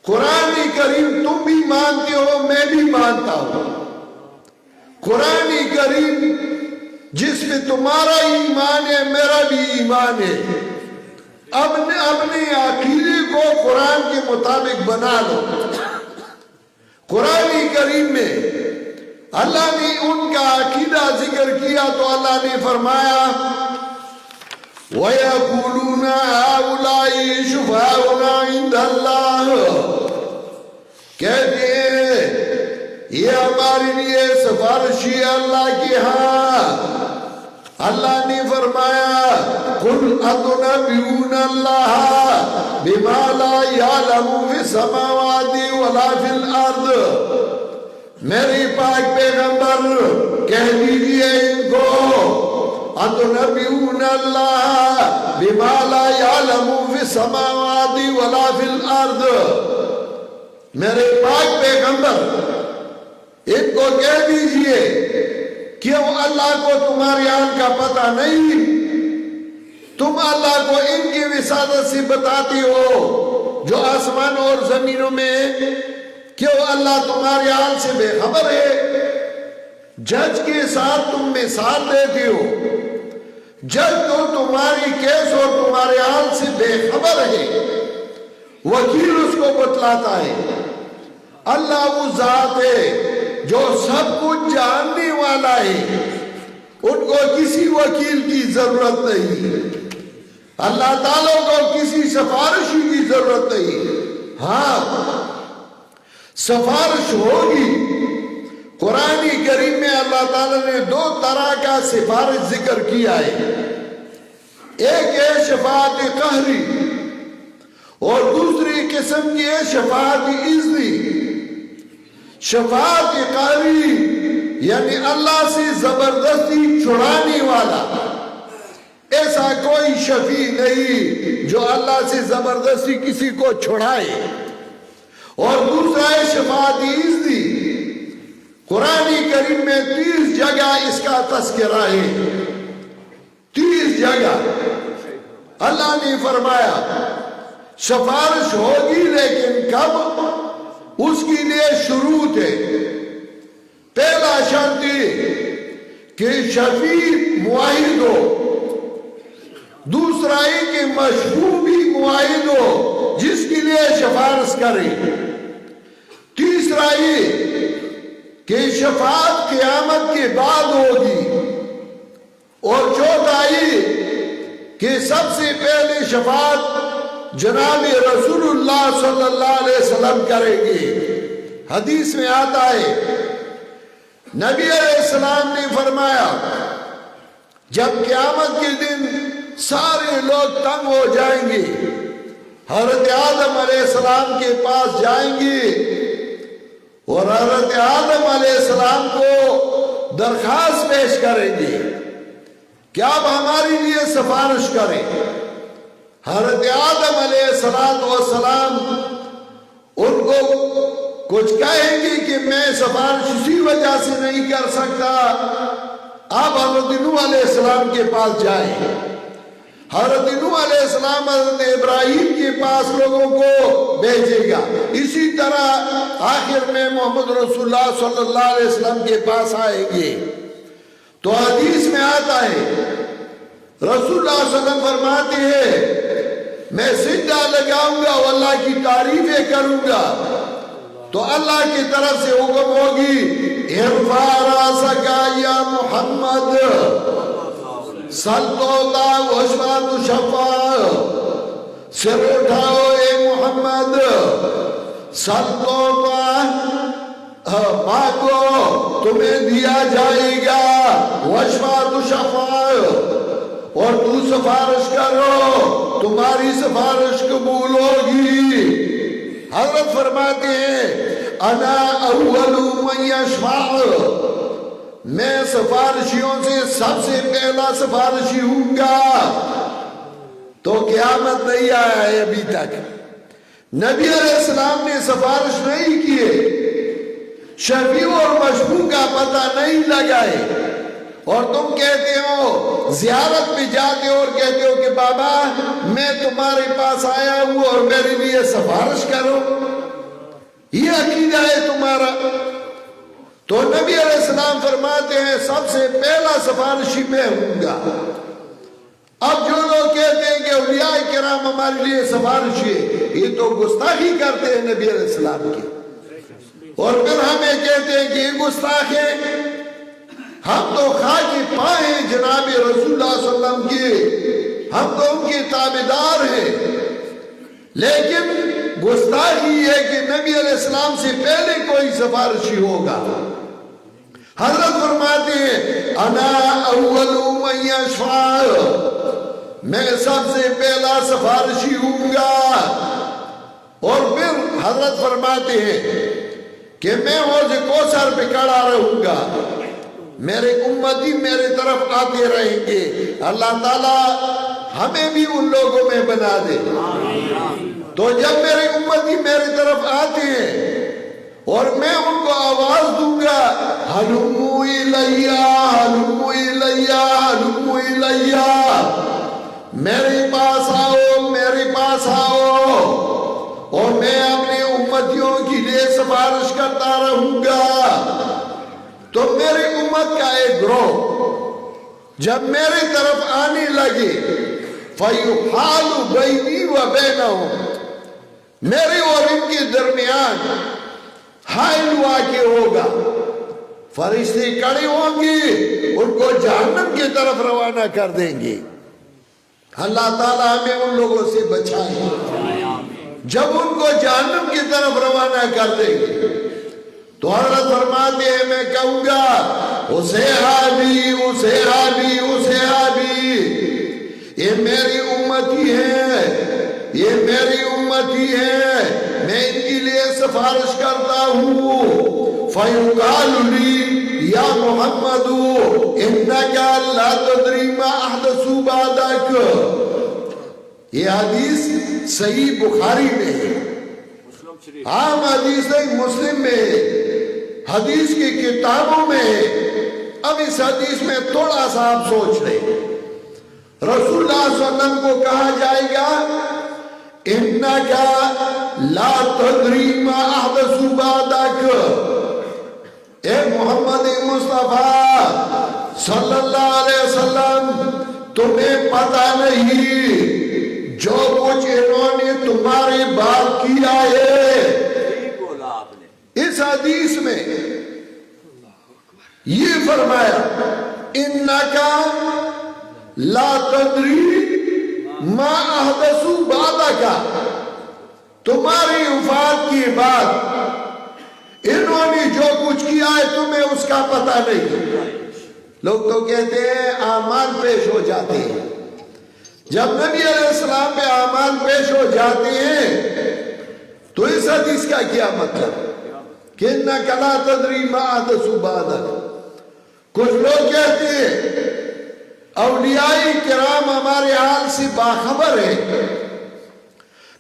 قرآن کریم تم بھی مانتے ہو میں بھی مانتا ہوں، قرآن کریم جس میں تمہارا ایمان ہے میرا بھی ایمان ہے، اپنے عقیدے کو قرآن کے مطابق بنا لو۔ قرآن کریم میں اللہ نے ان کا عقیدہ ذکر کیا تو اللہ نے فرمایا وَيَقُولُونَ هَؤُلَاءِ شُفَعَاؤُنَا عِندَ اللَّهِ، کہتے ہیں یہ ہمارے لیے سفارشی ہے اللہ کے ہاں۔ اللہ نے فرمایا قُلْ أَتُنَبِّئُونَ اللَّهَ بِمَا لَا يَعْلَمُ فِي السَّمَاوَاتِ وَلَا فِي الْأَرْضِ، میرے پاک پیغمبر کہہ دیجئے ان کو أَتُنَبِّئُونَ اللَّهَ بِمَا لَا يَعْلَمُ فِي السَّمَاوَاتِ وَلَا فِي الْأَرْضِ، میرے پاک پیغمبر ان کو کہہ دیجئے کیوں اللہ کو تمہارے حال کا پتہ نہیں؟ تم اللہ کو ان کی وسادت سے بتاتے ہو جو آسمان اور زمینوں میں، کیوں اللہ تمہارے حال سے بے خبر ہے؟ جج کے ساتھ تم مثال دیتے ہو، جج تو تمہاری کیس اور تمہارے حال سے بے خبر ہے، وکیل اس کو بتلاتا ہے۔ اللہ وہ ذات ہے جو سب کچھ جاننے والا ہے، ان کو کسی وکیل کی ضرورت نہیں، اللہ تعالیٰ کو کسی سفارشی کی ضرورت نہیں۔ ہاں سفارش ہوگی، قرآن کریم میں اللہ تعالیٰ نے دو طرح کا سفارش ذکر کیا ہے، ایک ہے شفاعت قہری اور دوسری قسم کی ہے شفاعت اذنی۔ شفاعت قہری یعنی اللہ سے زبردستی چھڑانے والا، ایسا کوئی شفیع نہیں جو اللہ سے زبردستی کسی کو چھڑائے، اور دوسرا ہے شفاعت اذنی۔ قرآن کریم میں 30 جگہ اس کا تذکرہ ہے، 30 جگہ اللہ نے فرمایا سفارش ہوگی، لیکن کب؟ اس کے لیے شروط ہے۔ پہلا شرط کہ شفیع معاہد ہو، دوسرا ہے کہ مشفوع بھی معاہد ہو جس کے لیے سفارش کرے، تیسرا یہ کہ شفاعت قیامت کے بعد ہوگی، اور چوتھا یہ کہ سب سے پہلے شفاعت جناب رسول اللہ صلی اللہ علیہ وسلم کریں گے۔ حدیث میں آتا ہے نبی علیہ السلام نے فرمایا جب قیامت کے دن سارے لوگ تنگ ہو جائیں گے، حضرت آدم علیہ السلام کے پاس جائیں گے اور حضرت آدم علیہ السلام کو درخواست پیش کریں گے کہ آپ ہمارے لیے سفارش کریں۔ حضرت آدم علیہ السلام ان کو کچھ کہیں گے کہ میں سفارش اسی وجہ سے نہیں کر سکتا، آپ حضرت نوح علیہ السلام کے پاس جائیں۔ حضرت نوح علیہ السلام حضرت ابراہیم کے پاس لوگوں کو بھیجے گا، اسی طرح آخر میں محمد رسول اللہ صلی اللہ علیہ وسلم کے پاس آئیں گے۔ تو حدیث میں آتا ہے رسول اللہ صلی اللہ علیہ وسلم فرماتے ہیں میں سجدہ لگاؤں گا اور اللہ کی تعریفیں کروں گا تو اللہ کی طرف سے حکم ہوگی ارفع راسک یا محمد صلی اللہ واشفع تشفع، سر اٹھاؤ اے محمد صلی اللہ مانگو تمہیں دیا جائے گا، واشفع تشفع اور تو سفارش کرو تمہاری سفارش قبول ہوگی۔ حضرت فرماتے ہیں انا اول من یشفع، میں سفارشیوں سے سب سے پہلا سفارشی ہوں گا۔ تو قیامت نہیں آیا ہے ابھی تک، نبی علیہ السلام نے سفارش نہیں کیے، شفیع اور مشفوع کا پتہ نہیں لگائے، اور تم کہتے ہو زیارت میں جاتے ہو اور کہتے ہو کہ بابا میں تمہارے پاس آیا ہوں اور میرے لیے سفارش کرو، یہ عقیدہ ہے تمہارا؟ تو نبی علیہ السلام فرماتے ہیں سب سے پہلا سفارشی میں ہوں گا۔ اب جو لوگ کہتے ہیں کہ اولیاء کرام ہمارے لیے سفارشی ہے، یہ تو گستاخی کرتے ہیں نبی علیہ السلام کی، اور پھر ہمیں کہتے ہیں کہ یہ گستاخ ہے۔ ہم تو خاک پائے ہیں جناب رسول اللہ صلی اللہ علیہ وسلم کی، ہم تو ان کے تابعدار ہیں، لیکن گستاخی ہے کہ نبی علیہ السلام سے پہلے کوئی سفارشی ہوگا۔ حضرت فرماتے ہیں انا اول من یشفع، میں سب سے پہلا سفارشی ہوں گا۔ اور پھر حضرت فرماتے ہیں کہ میں حوض کوثر پہ کھڑا رہوں گا، میرے امتی میرے طرف آتے رہیں گے، اللہ تعالیٰ ہمیں بھی ان لوگوں میں بنا دے۔ تو جب میرے امتی میرے طرف آتے ہیں اور میں ان کو آواز دوں گا ہلمو الیہ ہلمو الیہ ہلمو الیہ، میرے پاس آؤ میرے پاس آؤ، اور میں اپنے امتیوں کے لیے سفارش کرتا رہوں گا۔ تو میری امت کا ایک گروہ جب میری طرف آنے لگے فَيُحَالُ بَيْنِي وَبَيْنَهُمْ، میرے اور ان کے درمیان حائل واقع ہوگا، فرشتے کھڑے ہوں گے ان کو جہنم کی طرف روانہ کر دیں گے۔ اللہ تعالیٰ ہمیں ان لوگوں سے بچائے۔ جب ان کو جہنم کی طرف روانہ کر دیں گے تو حضرت فرماتے ہیں میں کہوں گا اسحابی اسحابی اسحابی، یہ میری امتی ہے، یہ میری امتی ہے، میں ان کے لیے سفارش کرتا ہوں۔ فَيُقَالُ لِي یا محمد اِنَّكَ لَا تَدْرِي مَا أَحْدَثُوا بَعْدَكَ، یہ حدیث صحیح بخاری میں ہے، عام حدیث نہیں مسلم میں ہے، حدیث کی کتابوں میں ہے۔ اب اس حدیث میں تھوڑا سا آپ سوچ لیں، رسول اللہ صلی اللہ علیہ وسلم کو کہا جائے گا اِنَّكَ لَا تَدْرِي مَا أَحْدَثُوا بَعْدَكَ، اے محمد مصطفیٰ صلی اللہ علیہ وسلم تمہیں پتہ نہیں جو کچھ انہوں نے تمہارے بعد کیا ہے۔ اس حدیث میں یہ فرمایا اِنَّكَ لَا تَدْرِي مَا أَحْدَثُوا بَعْدَكَ، تمہاری وفات کے بعد انہوں نے جو کچھ کیا ہے تمہیں اس کا پتہ نہیں۔ لوگ تو کہتے ہیں اعمال پیش ہو جاتے ہیں، جب نبی علیہ السلام پہ اعمال پیش ہو جاتے ہیں تو اس حدیث کا کیا مطلب کہ اِنَّكَ لَا تَدْرِي مَا أَحْدَثُوا بَعْدَكَ؟ کچھ لوگ کہتے ہیں اولیاء کرام ہمارے حال سے باخبر ہیں،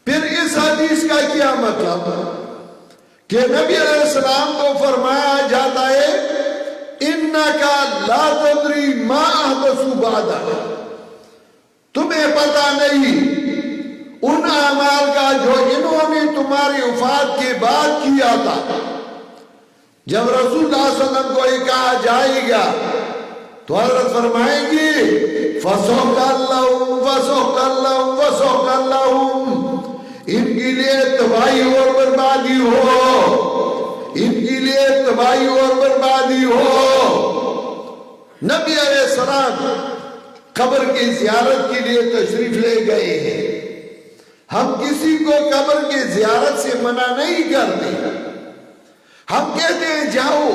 پھر اس حدیث کا کیا مطلب کہ نبی علیہ السلام کو فرمایا جاتا ہے اِنَّكَ لَا تَدْرِي مَا أَحْدَثُوا بَعْدَكَ، تمہیں پتہ نہیں ان اعمال کا جو انہوں نے تمہاری وفات کے بعد کیا تھا۔ جب رسول اللہ صلی اللہ علیہ وسلم کو یہ کہا جائے گا تو حضرت فرمائیں گی فَسَوْكَ اللَّهُمْ فَسَوْكَ اللَّهُمْ فَسَوْكَ اللَّهُمْ، ان کے لیے تباہی اور بربادی ہو، ان کے لیے تباہی اور بربادی ہو۔ نبی علیہ السلام قبر کی زیارت کے لیے تشریف لے گئے ہیں۔ ہم کسی کو قبر کی زیارت سے منع نہیں کرتے، ہم کہتے ہیں جاؤ،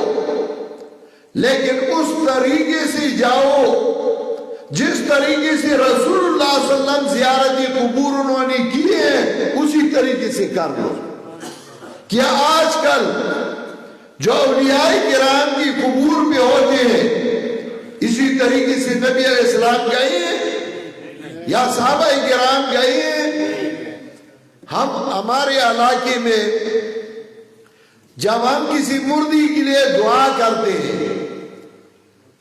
لیکن اس طریقے سے جاؤ جس طریقے سے رسول اللہ صلی اللہ علیہ وسلم زیارت قبور انہوں نے کی ہے، اسی طریقے سے کر لو۔ کیا آج کل جو اولیاء کرام کی قبور پہ ہوتے ہیں اسی طریقے سے نبی علیہ السلام گئے ہیں یا صحابہ کرام گئے ہیں؟ ہم ہمارے علاقے میں جب ہم کسی مردی کے لیے دعا کرتے ہیں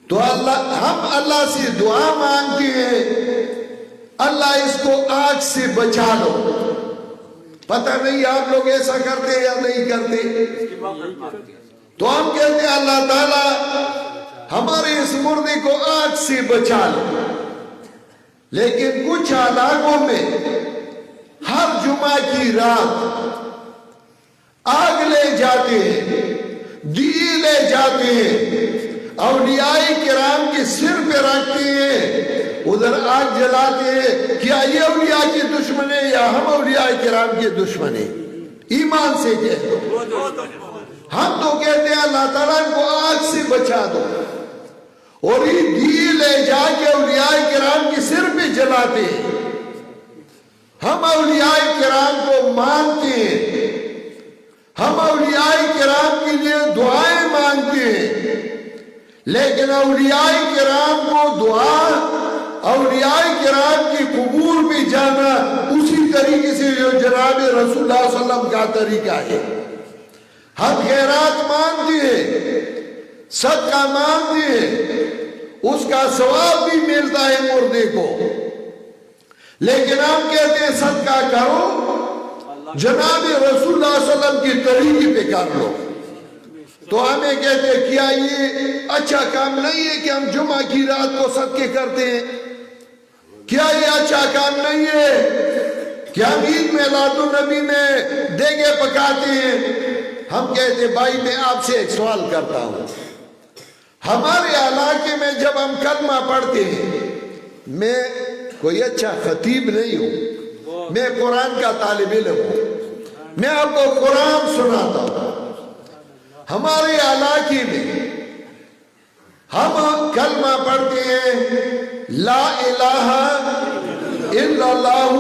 تو ہم اللہ سے دعا مانگتے ہیں اللہ اس کو آگ سے بچا لو۔ پتہ نہیں آپ لوگ ایسا کرتے یا نہیں کرتے؟ تو ہم کہتے ہیں اللہ تعالیٰ ہمارے اس مردے کو آگ سے بچا لو، لیکن کچھ علاقوں میں ہر جمعہ کی رات آگ لے جاتے ہیں، دیے لے جاتے ہیں، اولیاء کرام کے سر پہ رکھتے ہیں، ادھر آگ جلاتے ہیں۔ کیا یہ اولیاء کے دشمن ہے یا ہم اولیاء کرام کے دشمن ہیں؟ ایمان سے کہہ دو۔ ہم تو کہتے ہیں اللہ تعالیٰ ان کو آگ سے بچا دو، اور یہ دیے لے جا کے اولیاء کرام کے سر پہ جلاتے ہیں۔ ہم اولیاء کرام کو مانتے ہیں، ہم اولیاء کرام کے لیے دعائیں مانگتے ہیں، لیکن اولیاء کرام کو دعا، اولیاء کرام کی قبور پہ جانا اسی طریقے سے جو جناب رسول اللہ صلی اللہ علیہ وسلم کا طریقہ ہے۔ ہم خیرات مانگتے ہیں، صدقہ مانگتے ہیں، اس کا ثواب بھی ملتا ہے مردے کو، لیکن ہم کہتے ہیں صدقہ کرو جناب رسول اللہ صلی اللہ علیہ وسلم کی طریقے پہ کر لو۔ تو ہمیں کہتے ہیں کیا یہ اچھا کام نہیں ہے کہ ہم جمعہ کی رات کو صدقے کرتے ہیں؟ کیا یہ اچھا کام نہیں ہے کہ ہم عید میلاد النبی میں دیگے پکاتے ہیں؟ ہم کہتے ہیں بھائی میں آپ سے ایک سوال کرتا ہوں، ہمارے علاقے میں جب ہم کلمہ پڑھتے ہیں، میں کوئی اچھا خطیب نہیں ہوں، میں قرآن کا طالب علم ہوں، میں آپ کو قرآن سناتا ہوں۔ ہمارے علاقے میں ہم کلمہ پڑھتے ہیں لا الہ الا اللہ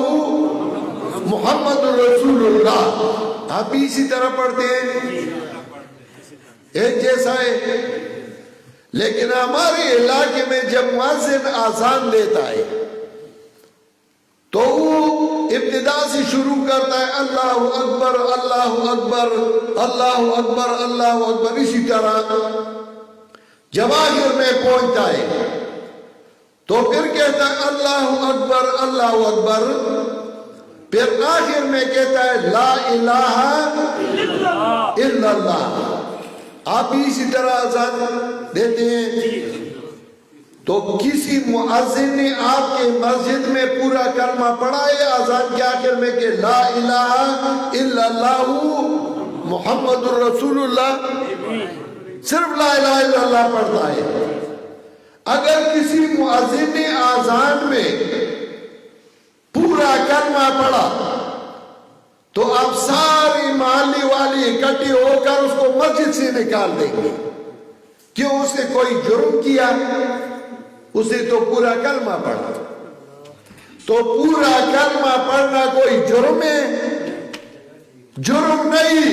محمد رسول اللہ، آپ بھی اسی طرح پڑھتے ہیں، ایک جیسا ہے۔ لیکن ہمارے علاقے میں جب مؤذن آذان دیتا ہے تو وہ ابتدا سے شروع کرتا ہے اللہ اکبر اللہ اکبر اللہ اکبر اللہ اکبر، اسی طرح جب آخر میں پہنچتا ہے تو پھر کہتا ہے اللہ اکبر اللہ اکبر، پھر آخر میں کہتا ہے لا الہ الا اللہ۔ آپ بھی اسی طرح اذان دیتے ہیں؟ تو کسی مؤذن نے آپ کے مسجد میں پورا کلمہ پڑھا ہے اذان کے آخر میں کہ لا الہ الا اللہ محمد الرسول اللہ؟ صرف لا الہ الا اللہ پڑھتا ہے۔ اگر کسی مؤذن نے اذان میں پورا کلمہ پڑھا تو آپ ساری محلے والے اکٹھے ہو کر اس کو مسجد سے نکال دیں گے۔ کیوں؟ اس نے کوئی جرم کیا؟ اس نے تو پورا کلمہ پڑھا۔ تو پورا کلمہ پڑھنا کوئی جرم ہے؟ جرم نہیں،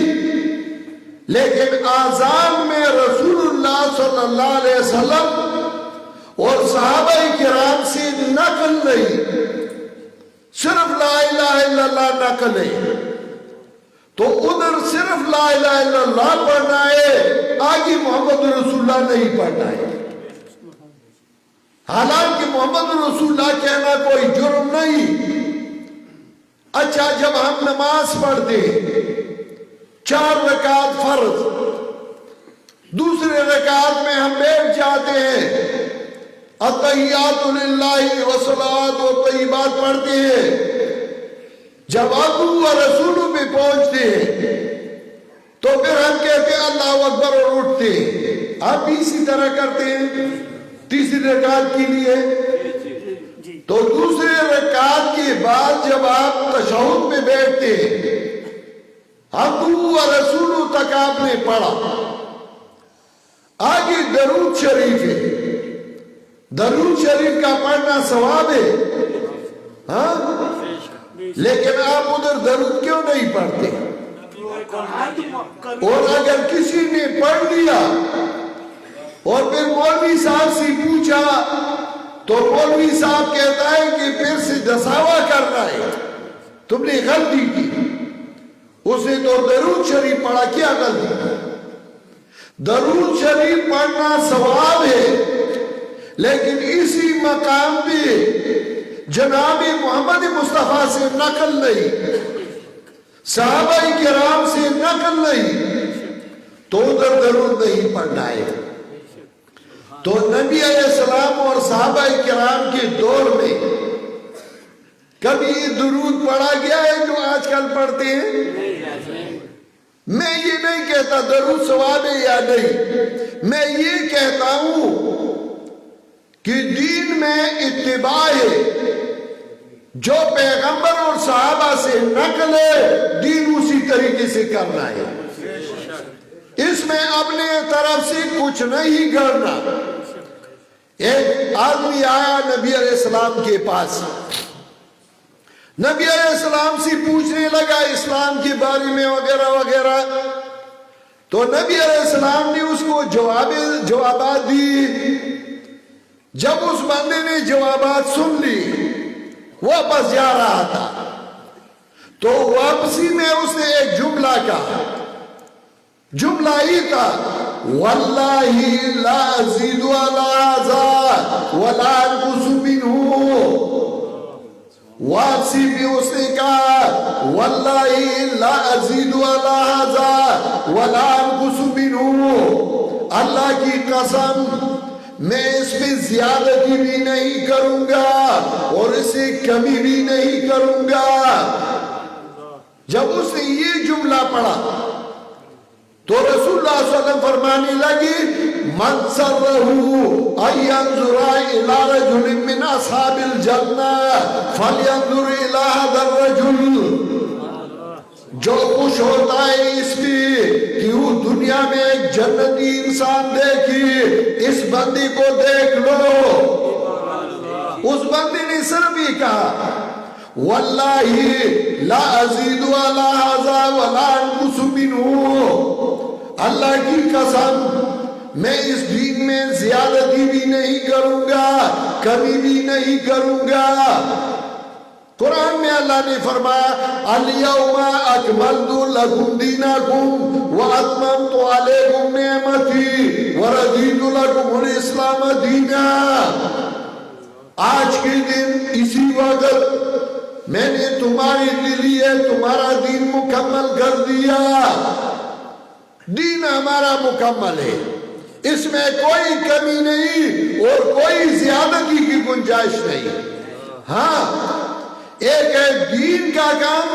لیکن آذان میں رسول اللہ صلی اللہ علیہ وسلم اور صحابہ کرام سے نقل نہیں، صرف لا الہ الا اللہ نقل ہے۔ تو ادھر صرف لا الہ الا اللہ پڑھنا ہے، آگے محمد رسول اللہ نہیں پڑھنا ہے۔ حالانکہ محمد رسول اللہ کہنا کوئی جرم نہیں۔ اچھا، جب ہم نماز پڑھتے ہیں 4 رکعت فرض، دوسرے رکعت میں ہم بیٹھ جاتے ہیں التحیات للہ والصلوات و طیبات پڑھتے ہیں، جب عبدہ و رسولہ پہ پہنچتے ہیں تو پھر ہم کہتے ہیں اللہ اکبر اور اٹھتے ہیں۔ آپ بھی اسی طرح کرتے ہیں تیسری رکعت کے لیے، تو دوسرے رکعت کے بعد جب آپ تشہد میں بیٹھتے ہیں، عبدہ و رسولہ تک آپ نے پڑھا، آگے درود شریف ہے، درود شریف کا پڑھنا ثواب ہے، ہاں، لیکن آپ ادھر درود کیوں نہیں پڑھتے؟ اور اگر کسی نے پڑھ لیا اور پھر مولوی صاحب سے پوچھا تو مولوی صاحب کہتا ہے کہ پھر سے دساوا کرنا ہے، تم نے غلطی کی، اس نے تو درود شریف پڑھا، کیا غلطی؟ درود شریف پڑھنا ثواب ہے، لیکن اسی مقام پہ جناب محمد مصطفیٰ سے نقل نہیں، صحابہ کرام سے نقل نہیں، تو ادھر درود نہیں پڑھنا ہے۔ تو نبی علیہ السلام اور صحابہ کرام کے دور میں کبھی درود پڑھا گیا ہے جو آج کل پڑھتے ہیں؟ میں یہ نہیں کہتا درود ثواب ہے یا نہیں، میں یہ کہتا ہوں کہ دین میں اتباع ہے، جو پیغمبر اور صحابہ سے نقل ہے دین اسی طریقے سے کرنا ہے، اس میں اپنے طرف سے کچھ نہیں کرنا۔ ایک آدمی آیا نبی علیہ السلام کے پاس، نبی علیہ السلام سے پوچھنے لگا اسلام کے بارے میں وغیرہ وغیرہ، تو نبی علیہ السلام نے اس کو جوابات دی۔ جب اس بندے نے جوابات سن لی، واپس جا رہا تھا، تو واپسی میں اس نے ایک جملہ کہا، جملہ ہی تھا واللہ لا ازید علی ھذا ولا انقص منہ۔ واپسی میں اس نے کہا واللہ لا ازید علی ھذا ولا انقص منہ، اللہ کی قسم میں اس میں زیادتی بھی نہیں کروں گا اور اسے کمی بھی نہیں کروں گا۔ جب اس نے یہ جملہ پڑھا تو رسول اللہ صلی اللہ علیہ وسلم فرمانے لگے من سرہ ان ينظر الى رجل من اصحاب الجنہ فلینظر الى هذا الرجل، جو خوش ہوتا ہے اس پہ کہ وہ دنیا میں ایک جنتی انسان دیکھی، اس بندے کو دیکھ لو۔ اس بندے نے صرف یہ کہا واللہ لا ازید علی ھذا ولا انقص منہ، اللہ کی قسم میں اس دین میں زیادتی بھی نہیں کروں گا، کمی بھی نہیں کروں گا۔ قرآن میں اللہ نے فرمایا الیوم اکملت لکم دینکم واتممت علیکم نعمتی ورضیت لکم الاسلام دینا۔ آج کے دن اسی وقت میں نے تمہارے لیے تمہارا دین مکمل کر دیا۔ دین ہمارا مکمل ہے، اس میں کوئی کمی نہیں اور کوئی زیادتی کی گنجائش نہیں۔ ہاں، ایک ہے دین کا کام،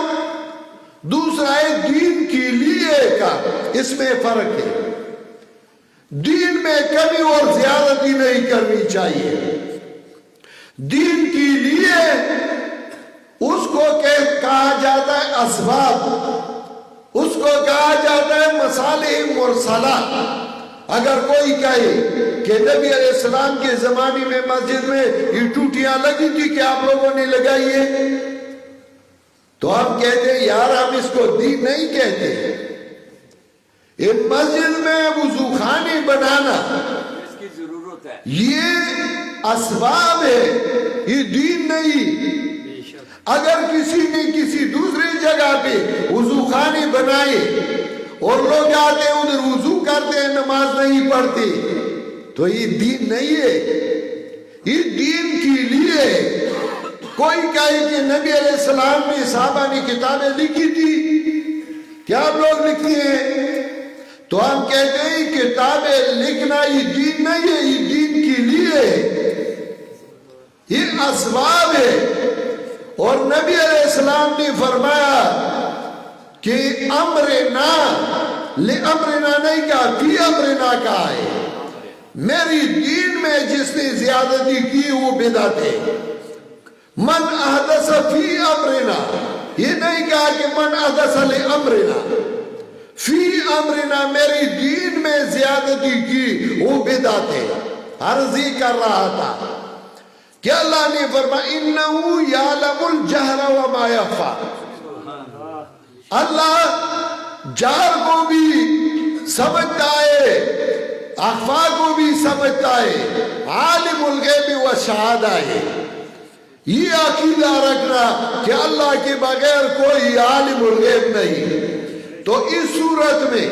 دوسرا ہے دین کے لیے کا، اس میں فرق ہے۔ دین میں کمی اور زیادتی نہیں کرنی چاہیے۔ دین کے لیے اس کو کہا جاتا ہے اسباب، اس کو کہا جاتا ہے مصالح مرسلہ۔ اگر کوئی کہے کہ نبی علیہ السلام کے زمانے میں مسجد میں یہ ٹوٹیاں لگی تھی کہ آپ لوگوں نے لگائی ہے، تو ہم کہتے ہیں یار ہم اس کو دین نہیں کہتے۔ ایک مسجد میں وضو خانے بنانا اس کی ضرورت ہے، یہ اسباب ہے، یہ دین نہیں۔ اگر کسی نے کسی دوسری جگہ پہ وضو خانے بنائے اور لوگ آتے ہیں ادھر وضو کرتے ہیں، نماز نہیں پڑھتے، تو یہ دین نہیں ہے، یہ دین کے لیے۔ کوئی کہے کہ نبی علیہ السلام نے صحابہ نے کتابیں لکھی تھی، کیا آپ لوگ لکھتے ہیں؟ تو ہم کہتے ہیں کتابیں لکھنا یہ دین نہیں ہے، یہ دین کے لیے۔ یہ اسباب ہے. اور نبی علیہ السلام نے فرمایا کہ امرنا لامرنا نہیں کہا، فی امرنا کہا ہے. میری دین میں جس نے زیادتی کی وہ بدعت ہے. من احدث فی امرنا، یہ نہیں کہا کہ من احدث لامرنا. فی امرنا میری دین میں زیادتی کی وہ بدعت ہے. عرض ہی کر رہا تھا کہ اللہ نے فرمایا انہو یعلم الجہر وما یخفی. اللہ جہر کو بھی سمجھتا ہے، اخفا کو بھی سمجھتا ہے، عالم الغیب والشہادہ ہے. یہ عقیدہ رکھنا کہ اللہ کے بغیر کوئی عالم الغیب نہیں. تو اس صورت میں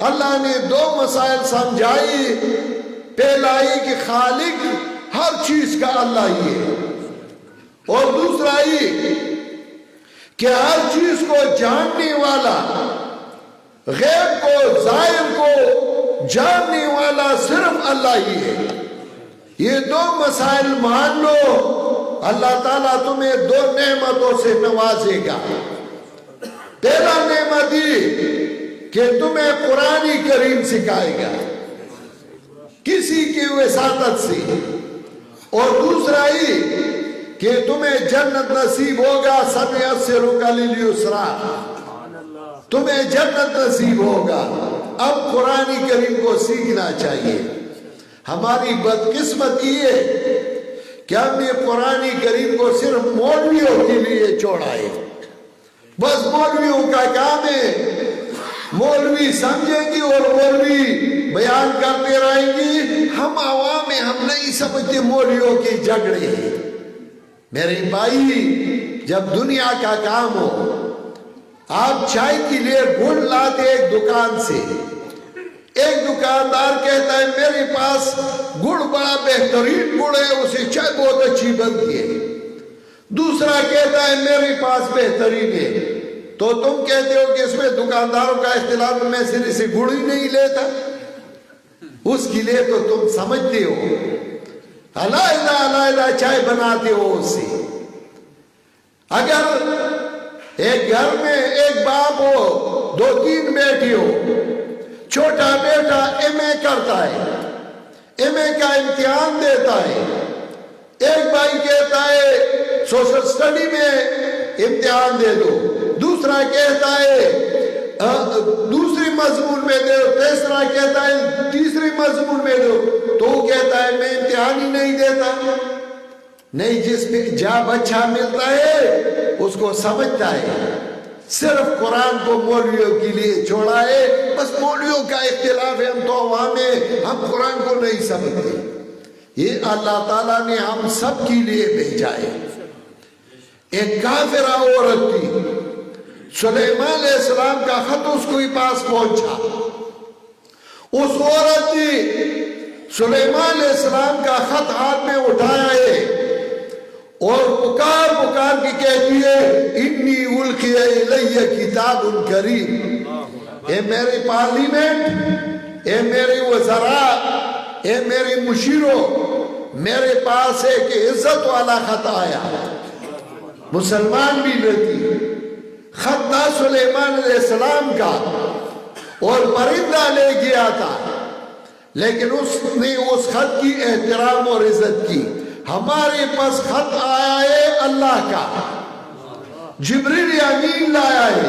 اللہ نے دو مسائل سمجھائی. پہلا یہ کہ خالق ہر چیز کا اللہ ہی ہے، اور دوسرا یہ کہ ہر چیز کو جاننے والا، غیب کو ظاہر کو جاننے والا صرف اللہ ہی ہے. یہ دو مسائل مان لو، اللہ تعالیٰ تمہیں دو نعمتوں سے نوازے گا. پہلا نعمت یہ کہ تمہیں قرآن کریم سکھائے گا کسی کی وساطت سے، اور دوسرا یہ کہ تمہیں جنت نصیب ہوگا. سنیسرک للعسریٰ، تمہیں جنت نصیب ہوگا. اب قرآن کریم کو سیکھنا چاہیے. ہماری بدقسمتی ہے کہ ہم نے قرآن کریم کو صرف مولویوں کے لیے چھوڑا ہے. بس مولویوں کا کام ہے، مولوی سمجھیں گی اور مولوی بیان کرتے رہیں گی. ہم عوام ہیں، ہم نہیں سمجھتے مولویوں کے جھگڑے ہیں. میرے بھائی، جب دنیا کا کام ہو، آپ چائے کے لیے گڑ لاتے ایک دکان سے، ایک دکاندار کہتا ہے میرے پاس گڑ بڑا بہترین گڑ ہے، اسے چائے بہت اچھی بنتی ہے. دوسرا کہتا ہے میرے پاس بہترین ہے. تو تم کہتے ہو کہ اس میں دکانداروں کا اختلاف، میں صرف سے گڑ ہی نہیں لیتا. اس کے لیے تو تم سمجھتے ہو، علیحدہ علیحدہ چائے بناتے ہو اس سے. اگر ایک گھر میں ایک باپ ہو، دو تین بیٹی ہو، چھوٹا بیٹا ایم اے کرتا ہے، ایم اے کا امتحان دیتا ہے. ایک بھائی کہتا ہے سوشل سٹڈی میں امتحان دے دو، دوسرا کہتا ہے دوسری مضمون میں دے دو، تیسرا کہتا ہے تیسری مضمون میں دو. تو وہ کہتا ہے میں امتحان ہی نہیں دیتا. نہیں، جس میں جاب اچھا ملتا ہے اس کو سمجھتا ہے. صرف قرآن کو مولویوں کے لیے چھوڑا ہے. بس مولویوں کا اختلاف ہے، ہم تو عوام ہیں، ہم قرآن کو نہیں سمجھتے. یہ اللہ تعالیٰ نے ہم سب کے لیے بھیجا ہے. ایک کافرہ عورت تھی، سلیمان علیہ السلام کا خط اس کے پاس پہنچا. اس عورت نے سلیمان علیہ السلام کا خط ہاتھ میں اٹھایا ہے اور پکار پکار کے کہتی ہے انی القی الی کتاب کریم. اے میرے پارلیمنٹ، اے میرے وزراء، اے میرے مشیروں، میرے پاس ایک عزت والا خط آیا. مسلمان بھی نہیں، خط تھا سلیمان علیہ السلام کا اور پرندہ لے گیا تھا، لیکن اس نے اس خط کی احترام اور عزت کی. ہمارے پاس خط آیا ہے اللہ کا، جبریل امین لایا ہے،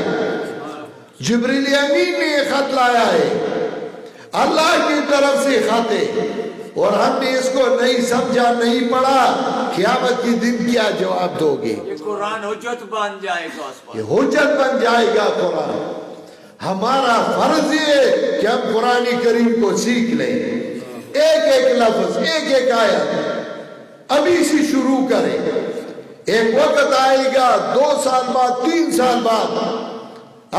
جبریل امین نے یہ خط لایا ہے، اللہ کی طرف سے خط ہے، اور ہم نے اس کو نہیں سمجھا، نہیں پڑھا. قیامت کی دن کیا جواب دو گے؟ یہ قرآن حجت بن جائے گا اس پر، یہ حجت بن جائے گا قرآن. ہمارا فرض ہے کہ ہم قرآن کریم کو سیکھ لیں، ایک ایک لفظ، ایک ایک آیت ابھی سے شروع کریں. ایک وقت آئے گا 2 سال بعد، 3 سال بعد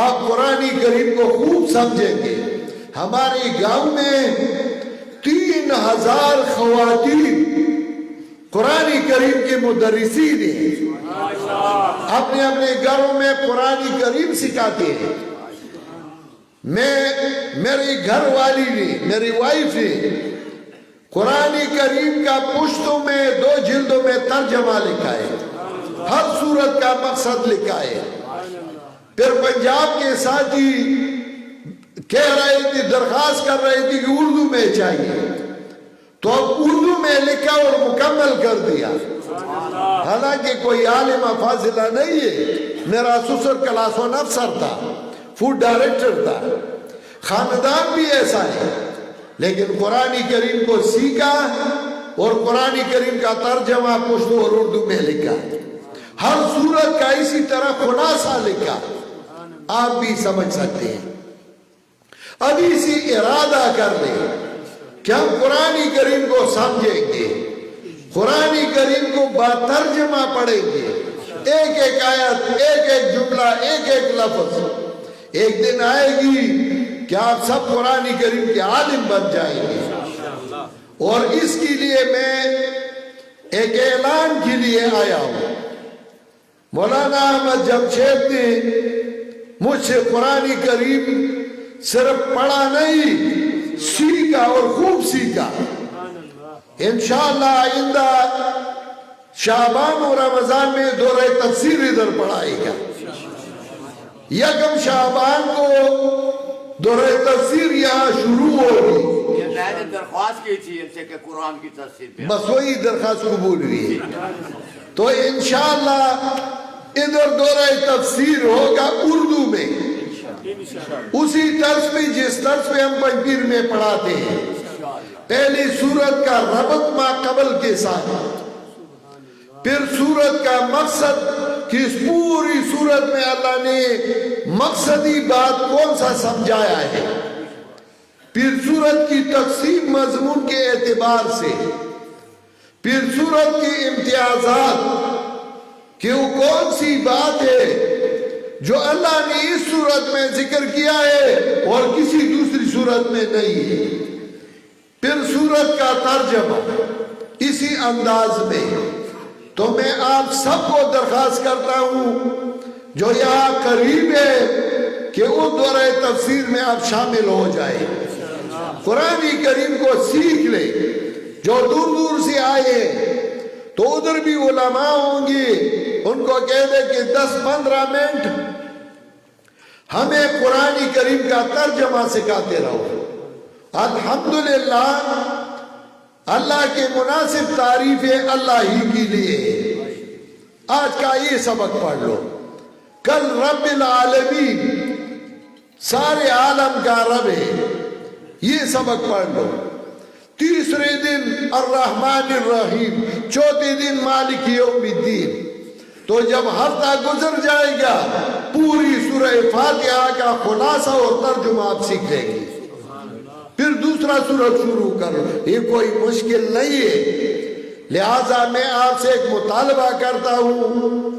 آپ قرآن کریم کو خوب سمجھیں گے. ہمارے گاؤں میں 3000 خواتین قرآن کریم کے مدرسین ہیں، اپنے اپنے گھروں میں قرآن کریم سکھاتے ہیں. میری گھر والی نے، میری وائف نے قرآن کریم کا پشتوں میں 2 جلدوں میں ترجمہ لکھا ہے، ہر سورت کا مقصد لکھا ہے۔ پھر پنجاب کے ساتھی کہہ رہے تھے، درخواست کر رہے تھے کہ اردو میں چاہیے، تو اب اردو میں لکھا اور مکمل کر دیا۔ حالانکہ کوئی عالم فاضلہ نہیں ہے، میرا سسر کلاس 1 افسر تھا، فوڈ ڈائریکٹر تھا، خاندان بھی ایسا ہے، لیکن قرآن کریم کو سیکھا اور قرآن کریم کا ترجمہ پشتو اور اردو میں لکھا، ہر سورت کا اسی طرح خلاصہ لکھا، آپ بھی سمجھ سکتے ہیں۔ ابھی سے ارادہ کر لیں کہ ہم قرآن کریم کو سمجھیں گے، قرآن کریم کو باترجمہ پڑھیں گے، ایک ایک آیت، ایک ایک جملہ، ایک ایک لفظ۔ ایک دن آئے گی کہ آپ سب قرآن کریم کے عالم بن جائیں گے، اور اس کے لیے میں ایک اعلان کے لیے آیا ہوں۔ مولانا احمد جمشید نے مجھ سے قرآن کریم صرف پڑھا نہیں، سیکھا اور خوب سیکھا۔ انشاءاللہ آئندہ شعبان اور رمضان میں دورہ تفسیر ادھر پڑھائے گا، 1 شعبان کو دورہ تفسیر یہاں شروع ہوگی۔ یہ میں نے درخواست کی تھی ان سے کہ قرآن کی تفسیر پہ، بس وہی درخواست قبول ہوئی ہے، تو انشاءاللہ ادھر دورہ تفسیر ہوگا اردو میں، اسی طرز میں جس طرز پہ ہم پنجیر میں پڑھاتے ہیں، پہلی سورت کا ربط ما قبل کے ساتھ، پھر سورت کا مقصد کہ اس پوری سورت میں اللہ نے مقصدی بات کون سا سمجھایا ہے، پھر سورت کی تقسیم مضمون کے اعتبار سے، پھر سورت کے امتیازات کہ وہ کون سی بات ہے جو اللہ نے اس سورت میں ذکر کیا ہے اور کسی دوسری سورت میں نہیں ہے، پھر سورت کا ترجمہ اسی انداز میں۔ تو میں آپ سب کو درخواست کرتا ہوں جو یہاں قریب ہے کہ وہ دورہ تفسیر میں آپ شامل ہو جائیں، قرآن کریم کو سیکھ لے۔ جو دور دور سے آئے تو ادھر بھی علماء ہوں گے، ان کو کہہ دے کہ 10-15 منٹ ہمیں قرآن کریم کا ترجمہ سکھاتے رہو۔ الحمدللہ اللہ کے مناسب تعریفیں اللہ ہی کے لیے۔ آج کا یہ سبق پڑھ لو، کل رب العالمین سارے عالم کا رب ہے، یہ سبق پڑھ لو۔ تیسرے دن الرحمن الرحیم، چوتھے دن مالک یوم الدین۔ تو جب ہفتہ گزر جائے گا پوری سورہ فاتحہ کا خلاصہ اور ترجمہ آپ سیکھ لیں گے، پھر دوسرا سورت شروع کرو، یہ کوئی مشکل نہیں ہے۔ لہٰذا میں آپ سے ایک مطالبہ کرتا ہوں،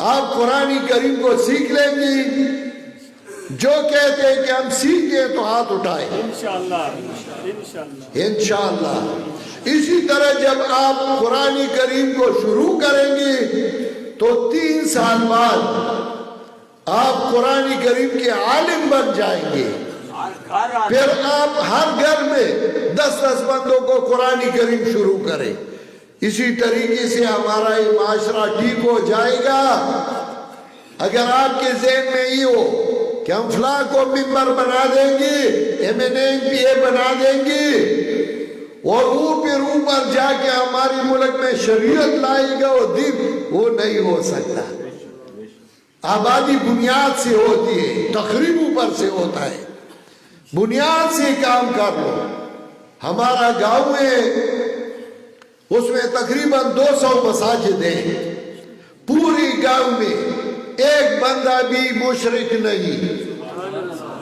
آپ قرآن کریم کو سیکھ لیں گے، جو کہتے ہیں کہ ہم سیکھیں تو ہاتھ اٹھائیں انشاءاللہ۔ انشاءاللہ اسی طرح جب آپ قرآن کریم کو شروع کریں گے تو 3 سال بعد آپ قرآن کریم کے عالم بن جائیں گے، پھر آپ ہر گھر میں 10-10 بندوں کو قرآن کریم شروع کریں۔ اسی طریقے سے ہمارا یہ معاشرہ ٹھیک ہو جائے گا۔ اگر آپ کے ذہن میں یہ ہو کہ ہم فلاں کو ممبر بنا دیں گے، MNA بنا دیں گے، اور وہ پھر اوپر جا کے ہماری ملک میں شریعت لائے گا اور دین، وہ نہیں ہو سکتا۔ آبادی بنیاد سے ہوتی ہے، تخریب اوپر سے ہوتا ہے، بنیاد سے کام کر لو۔ ہمارا گاؤں ہے، اس میں تقریباً 200 مساجد ہیں، پوری گاؤں میں ایک بندہ بھی مشرک نہیں،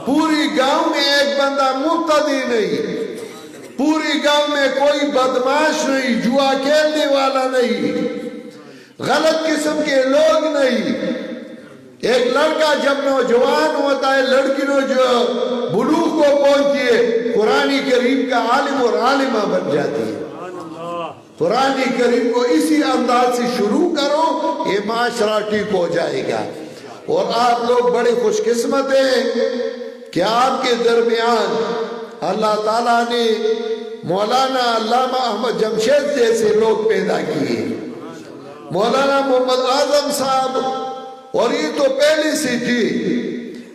پوری گاؤں میں ایک بندہ مبتدی نہیں، پوری گاؤں میں کوئی بدماش نہیں، جوا کھیلنے والا نہیں، غلط قسم کے لوگ نہیں۔ ایک لڑکا جب نوجوان ہوتا ہے، لڑکی جو بلوغ کو پہنچتی ہے، قرآن کریم کا عالم اور عالمہ بن جاتی ہے۔ قرآن کریم کو اسی انداز سے شروع کرو، یہ معاشرہ ٹھیک ہو جائے گا۔ اور آپ لوگ بڑے خوش قسمت ہیں کہ آپ کے درمیان اللہ تعالیٰ نے مولانا علامہ احمد جمشید جیسے لوگ پیدا کیے، مولانا محمد اعظم صاحب، اور یہ تو پہلے سے تھی،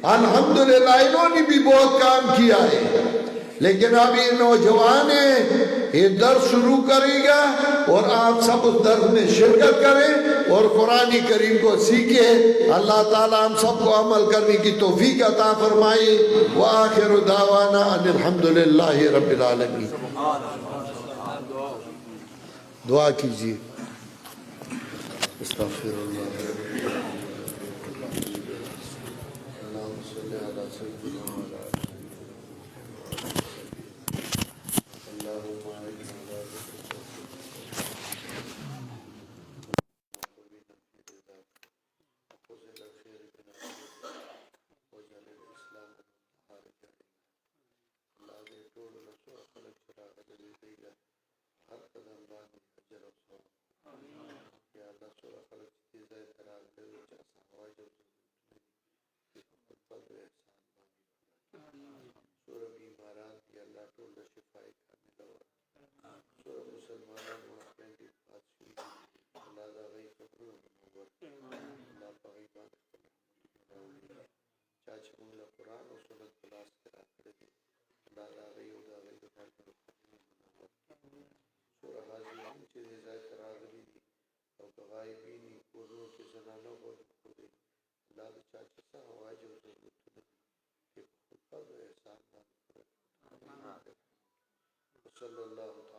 الحمدللہ انہوں نے بھی بہت کام کیا ہے، لیکن اب یہ نوجوان ہیں، یہ درس شروع کرے گا اور آپ سب اس درس میں شرکت کریں اور قرآن کریم کو سیکھیں۔ اللہ تعالیٰ ہم سب کو عمل کرنے کی توفیق عطا فرمائے۔ وآخر دعوانا ان الحمدللہ رب العالمین۔ دعا کیجیے۔ استغفر اللہ۔ اللہم صلی علی سیدنا مولانا صلی اللہ